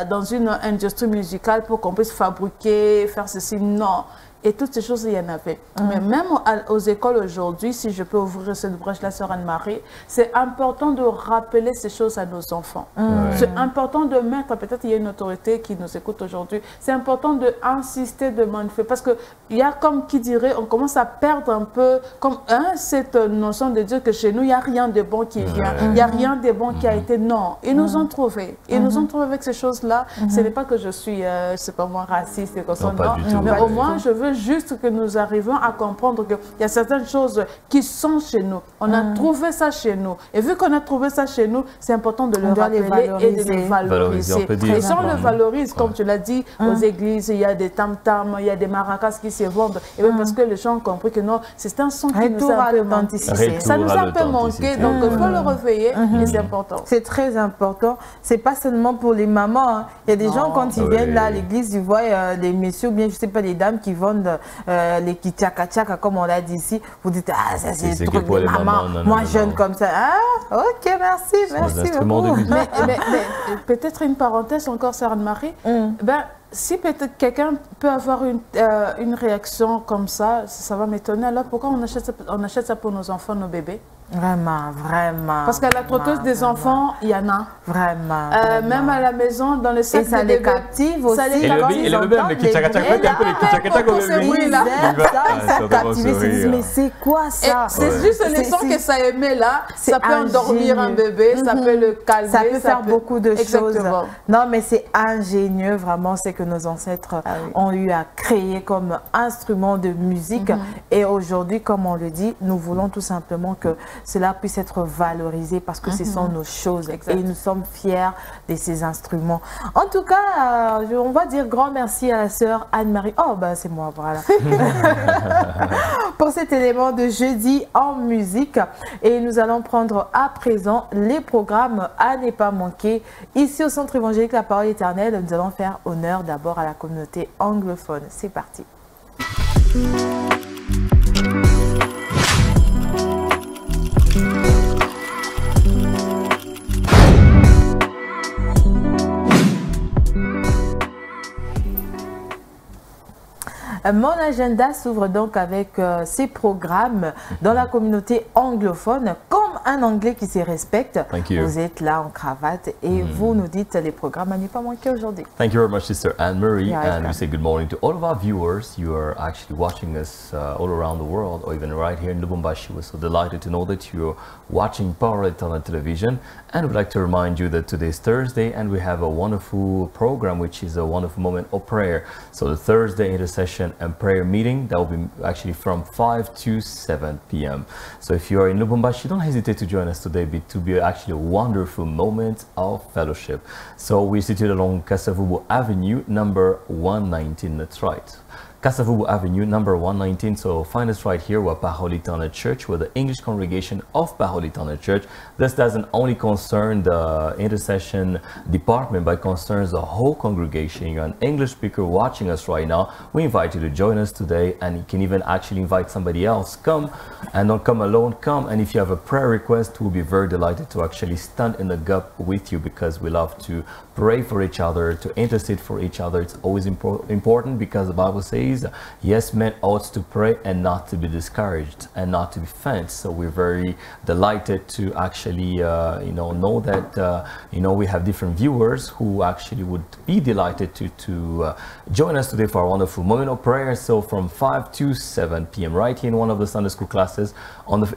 dans une industrie musicale pour qu'on puisse fabriquer, faire ceci, non. Et toutes ces choses, il y en avait. Mais même aux écoles aujourd'hui, si je peux ouvrir cette brèche-là, Sœur Anne-Marie, c'est important de rappeler ces choses à nos enfants. C'est important de mettre, peut-être il y a une autorité qui nous écoute aujourd'hui, c'est important d'insister, de manifester. Parce qu'il y a, comme qui dirait, on commence à perdre un peu, comme cette notion de dire que chez nous, il n'y a rien de bon qui vient, il n'y a rien de bon qui a été. Non, ils nous ont trouvés. Ils nous ont trouvés avec ces choses-là. Ce n'est pas que je suis, c'est pas moi, raciste et comme ça, non. Mais au moins, je veux juste que nous arrivions à comprendre qu'il y a certaines choses qui sont chez nous. On a trouvé ça chez nous. Et vu qu'on a trouvé ça chez nous, c'est important de le rappeler et de le valoriser. Et si on le valorise, comme tu l'as dit, aux églises, il y a des tam-tams, il y a des maracas qui se vendent. Et même parce que les gens ont compris que non, c'est un son qui nous a un peu manqué. Ça nous a un peu manqué, donc il faut le réveiller et c'est important. C'est très important. C'est pas seulement pour les mamans. Il y a des gens, quand ils viennent là à l'église, ils voient des messieurs, bien je sais pas, des dames qui vendent les kitchaka, comme on l'a dit ici. Vous dites, ah, ça c'est le truc de maman, moi jeune comme ça. Ah, ok, merci beaucoup. Mais peut-être une parenthèse encore, Sœur Anne-Marie. Ben, si peut-être quelqu'un peut avoir une réaction comme ça va m'étonner. Alors pourquoi on achète ça pour nos enfants, nos bébés? Vraiment. Parce qu'à la trotteuse des enfants, il y en a. Vraiment. Même à la maison, dans le sac et ça les captive aussi. Et le bébé, mais qui mais c'est quoi ça? C'est juste le son que ça émet là. Ça peut endormir un bébé, ça peut le calmer. Ça peut faire beaucoup de choses. Non, mais c'est ingénieux, vraiment, c'est que nos ancêtres ont eu à créer comme instrument de musique. Et aujourd'hui, comme on le dit, nous voulons tout simplement que cela puisse être valorisé parce que ce sont nos choses et nous sommes fiers de ces instruments. En tout cas, on va dire grand merci à la sœur Anne-Marie. Oh, ben c'est moi, voilà. Pour cet élément de jeudi en musique. Et nous allons prendre à présent les programmes à ne pas manquer. Ici au Centre évangélique La Parole Éternelle, nous allons faire honneur d'abord à la communauté anglophone. C'est parti. Mon agenda s'ouvre donc avec ces programmes dans la communauté anglophone, comme un Anglais qui se respecte. Vous êtes là en cravate et vous nous dites les programmes à ne pas manquer aujourd'hui. Thank you very much, Sister Anne-Marie, and we say good morning to all of our viewers. You are actually watching us all around the world, or even right here in Lubumbashi. We're so delighted to know that you're watching Parole Éternelle television, and we'd like to remind you that today is Thursday, and we have a wonderful program, which is a wonderful moment of prayer. So the Thursday intercession and prayer meeting, that will be actually from 5 to 7 p.m. So if you are in Lubumbashi, don't hesitate to join us today to be actually a wonderful moment of fellowship. So we're situated along Kasavubu Avenue, number 119, that's right. Kasavubu Avenue, number 119. So find us right here. We're Parole Éternelle Church. We're the English congregation of Parole Éternelle Church. This doesn't only concern the intercession department, but concerns the whole congregation. You're an English speaker watching us right now. We invite you to join us today, and you can even actually invite somebody else. Come, and don't come alone. Come, and if you have a prayer request, we'll be very delighted to actually stand in the gap with you, because we love to pray for each other, to intercede for each other. It's always important, because the Bible says, yes, men ought to pray and not to be discouraged and not to be faint. So we're very delighted to actually, know that, we have different viewers who actually would be delighted to join us today for our wonderful moment of prayer. So from 5 to 7 p.m. right here in one of the Sunday school classes,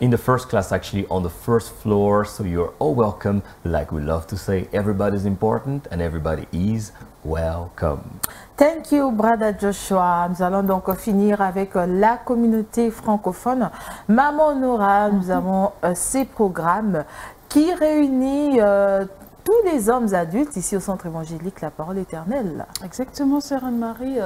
in the first class, actually on the first floor. So you're all welcome. Like we love to say, everybody's important and everybody is welcome. Thank you, Brother Joshua. Nous allons donc finir avec la communauté francophone. Maman Nora, nous avons ces programmes qui réunissent tous les hommes adultes ici au Centre évangélique La Parole Éternelle. Exactement, Sœur Anne-Marie.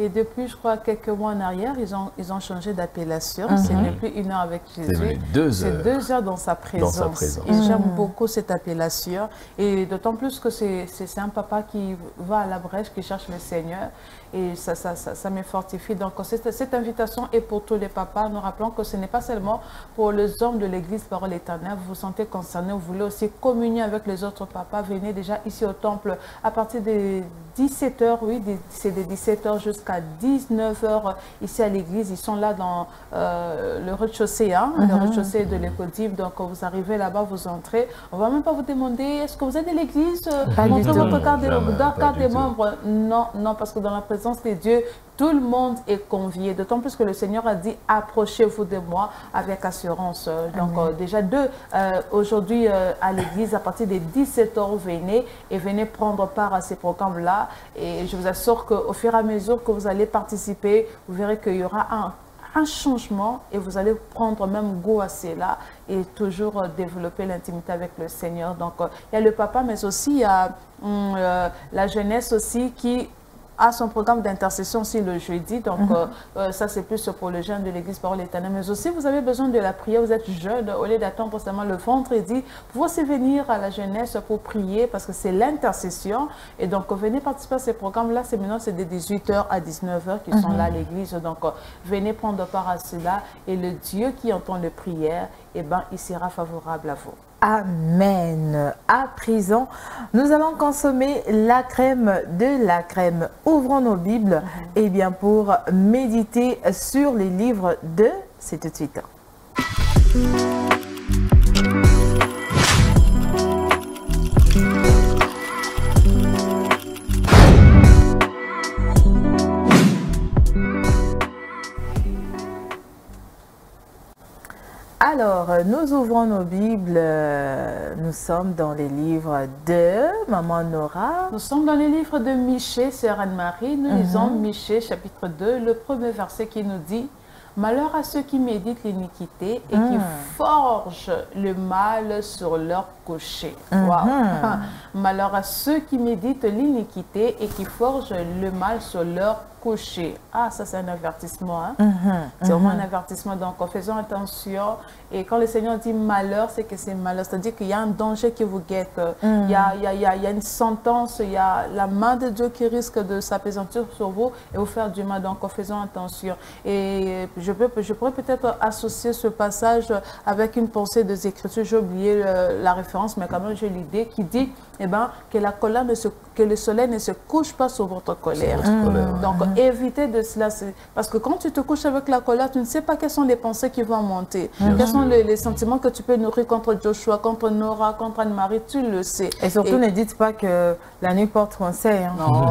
Et depuis, je crois, quelques mois en arrière, ils ont changé d'appellation. Ce n'est plus 1 heure avec Jésus. C'est 2 heures dans sa présence. Et j'aime beaucoup cette appellation. Et d'autant plus que c'est un papa qui va à la brèche, qui cherche le Seigneur. Et ça me fortifie. Donc, cette invitation est pour tous les papas. Nous rappelons que ce n'est pas seulement pour les hommes de l'Église Parole Éternelle. Vous vous sentez concerné, vous voulez aussi communier avec les autres papas. Venez déjà ici au temple à partir de 17h. Oui, c'est de 17h jusqu'à 19h ici à l'église. Ils sont là dans le rez-de-chaussée, le rez-de-chaussée de l'école-dive. Donc, quand vous arrivez là-bas, vous entrez. On ne va même pas vous demander, est-ce que vous êtes de l'église? Montrez votre carte des membres. Non, non, parce que dans la présence de Dieu, tout le monde est convié. D'autant plus que le Seigneur a dit, approchez-vous de moi avec assurance. Donc, déjà, aujourd'hui à l'église, à partir des 17h, venez prendre part à ces programmes-là. Et je vous assure qu'au fur et à mesure que vous allez participer, vous verrez qu'il y aura un changement et vous allez prendre même goût à cela et toujours développer l'intimité avec le Seigneur. Donc, il y a le papa, mais aussi il y a la jeunesse aussi qui a son programme d'intercession aussi le jeudi. Donc, ça, c'est plus pour les jeunes de l'Église Parole Éternelle. Mais aussi, vous avez besoin de la prière. Vous êtes jeune, au lieu d'attendre seulement le vendredi, vous pouvez aussi venir à la jeunesse pour prier parce que c'est l'intercession. Et donc, venez participer à ces programmes-là. C'est maintenant, c'est de 18h à 19h qui sont là à l'Église. Donc, venez prendre part à cela. Et le Dieu qui entend les prières, eh ben, il sera favorable à vous. Amen. À présent, nous allons consommer la crème de la crème. Ouvrons nos Bibles et bien pour méditer sur les livres de... C'est tout de suite. Alors, nous ouvrons nos Bibles, nous sommes dans les livres de Maman Nora. Nous sommes dans les livres de Michée, Sœur Anne-Marie. Nous lisons Michée, chapitre 2, le premier verset qui nous dit « Malheur à ceux qui méditent l'iniquité et qui forgent le mal sur leur cocher. Malheur à ceux qui méditent l'iniquité et qui forgent le mal sur leur cocher. Ah, ça c'est un avertissement. C'est vraiment un avertissement. Donc, faisons attention. Et quand le Seigneur dit malheur, c'est que c'est malheur. C'est-à-dire qu'il y a un danger qui vous guette. Il y a une sentence, il y a la main de Dieu qui risque de s'apaisantir sur vous et vous faire du mal. Donc, faisons attention. Et je pourrais peut-être associer ce passage avec une pensée des Écritures. J'ai oublié la référence, mais quand même j'ai l'idée qui dit que la colère que le soleil ne se couche pas sur votre colère. Donc, évitez de cela. Parce que quand tu te couches avec la colère, tu ne sais pas quelles sont les pensées qui vont monter. Quels sont les sentiments que tu peux nourrir contre Joshua, contre Nora, contre Anne-Marie, tu le sais. Et surtout, ne dites pas que la nuit porte conseil. Non.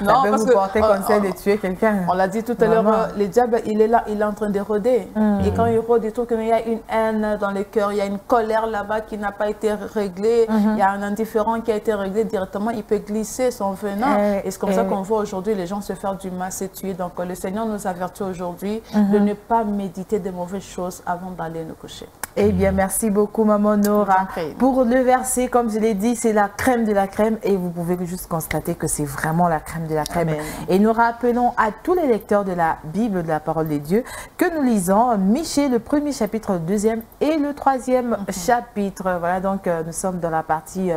Ça peut vous porter conseil de tuer quelqu'un. On l'a dit tout à l'heure, le diable, il est là, il est en train de rôder. Et quand il rôde, il trouve qu'il y a une haine dans le cœur, il y a une colère là-bas qui n'a pas été réglée, il y a un indifférent qui a été réglé directement, il peut glisser son venin. Et c'est comme ça qu'on voit aujourd'hui les gens se faire du mal, se tuer. Donc le Seigneur nous avertit aujourd'hui de ne pas méditer de mauvaises choses avant d'aller nous coucher. Eh bien, merci beaucoup, Maman Nora. Pour le verset, comme je l'ai dit, c'est la crème de la crème et vous pouvez juste constater que c'est vraiment la crème de la crème. Amen. Et nous rappelons à tous les lecteurs de la Bible, de la parole de Dieu, que nous lisons Michée, le premier chapitre, le deuxième et le troisième chapitre. Voilà, donc nous sommes dans la partie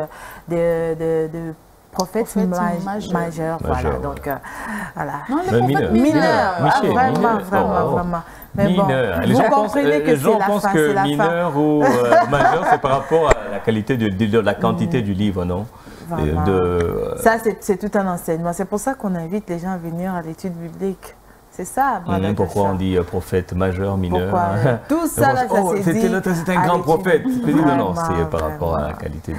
de prophète majeur. Voilà, donc voilà. Non, mineur. Vraiment. Mais mineur. Bon, vous comprenez que c'est la fin, c'est la mineur ou majeur, c'est par rapport à la qualité de la quantité du livre, non? Ça, c'est tout un enseignement. C'est pour ça qu'on invite les gens à venir à l'étude biblique. C'est ça. Pourquoi on dit prophète majeur, mineur? Tout ça, là, ça s'est dit. C'est un grand prophète. Non, c'est par rapport à la quantité du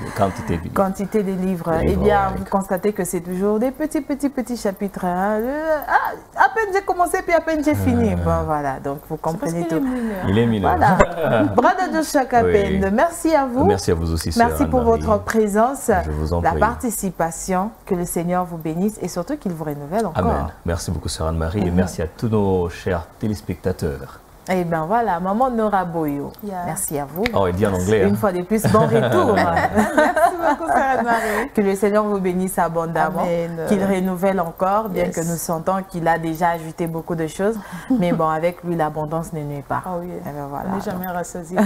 livre. Quantité des livres. Eh bien, vous constatez que c'est toujours des petits chapitres. Hein. À peine j'ai commencé, puis à peine j'ai fini. Bon, voilà, donc vous comprenez tout. Il est mineur. Voilà. Brother Joshua Kapende, merci à vous. Merci à vous aussi, merci pour votre présence, Je vous en prie. La participation. Que le Seigneur vous bénisse et surtout qu'il vous renouvelle encore. Amen. Merci beaucoup, Sœur Anne-Marie, et merci à tous nos chers téléspectateurs. Eh bien voilà, Maman Nora Boyo, merci à vous. Oh, il dit en anglais. Une fois de plus, bon retour. Merci beaucoup, Sœur Anne-Marie. Que le Seigneur vous bénisse abondamment, qu'il renouvelle encore, bien que nous sentons qu'il a déjà ajouté beaucoup de choses. Mais bon, avec lui, l'abondance ne nuit pas. Oh, oui. Eh bien, voilà. On n'est jamais rassasié.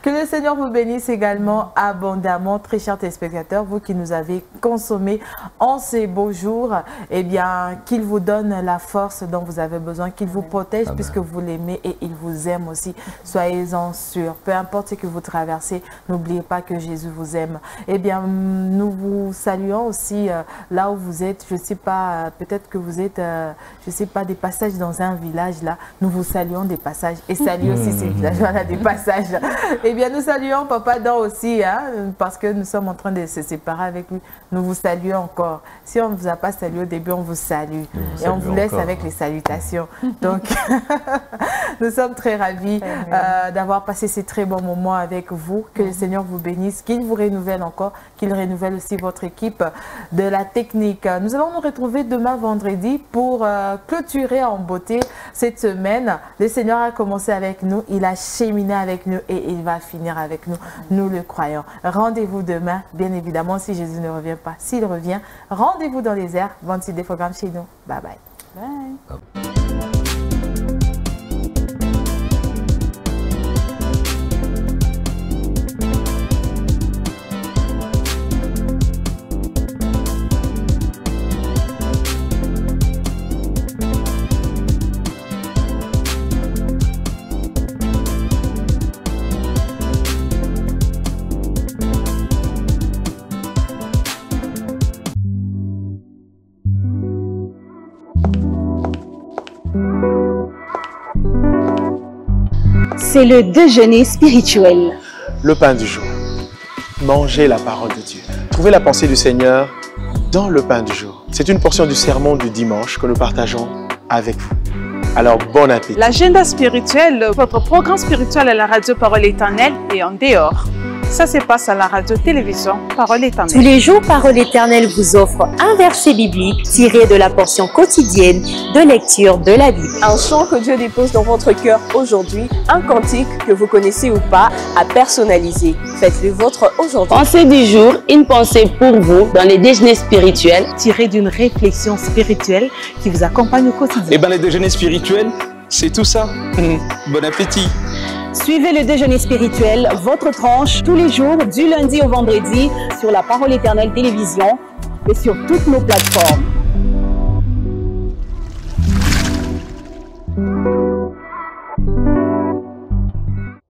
Que le Seigneur vous bénisse également abondamment, très chers téléspectateurs, vous qui nous avez consommés en ces beaux jours, eh bien, qu'il vous donne la force dont vous avez besoin, qu'il vous protège puisque vous l'aimez et il vous aime aussi. Soyez-en sûrs. Peu importe ce que vous traversez, n'oubliez pas que Jésus vous aime. Eh bien, nous vous saluons aussi là où vous êtes. Je ne sais pas, peut-être que vous êtes, je ne sais pas, des passages dans un village là. Nous vous saluons des passages et saluons aussi ces villageois-là des passages. Eh bien, nous saluons Papa Dan aussi, hein, parce que nous sommes en train de se séparer avec lui. Nous vous saluons encore. Si on ne vous a pas salué au début, on vous salue. Et on vous laisse avec les salutations. Donc, nous sommes très ravis d'avoir passé ces très bons moments avec vous. Que le Seigneur vous bénisse, qu'il vous renouvelle encore, qu'il renouvelle aussi votre équipe de la technique. Nous allons nous retrouver demain vendredi pour clôturer en beauté cette semaine. Le Seigneur a commencé avec nous, il a cheminé avec nous et il va finir avec nous. Nous le croyons. Rendez-vous demain, bien évidemment, si Jésus ne revient pas. S'il revient, rendez-vous dans les airs. 26 des programmes chez nous. Bye bye. Bye. C'est le déjeuner spirituel. Le pain du jour. Mangez la parole de Dieu. Trouvez la pensée du Seigneur dans le pain du jour. C'est une portion du sermon du dimanche que nous partageons avec vous. Alors, bon appétit. L'agenda spirituel, votre programme spirituel à la radio Parole Éternelle et en dehors. Ça se passe à la radio-télévision Parole Éternelle. Tous les jours, Parole Éternelle vous offre un verset biblique tiré de la portion quotidienne de lecture de la Bible. Un chant que Dieu dépose dans votre cœur aujourd'hui, un cantique que vous connaissez ou pas, à personnaliser. Faites-le vôtre aujourd'hui. Pensée du jour, une pensée pour vous dans les déjeuners spirituels. Tiré d'une réflexion spirituelle qui vous accompagne au quotidien. Et bien les déjeuners spirituels, c'est tout ça. Bon appétit. Suivez le déjeuner spirituel, votre tranche, tous les jours, du lundi au vendredi, sur la Parole Éternelle Télévision et sur toutes nos plateformes.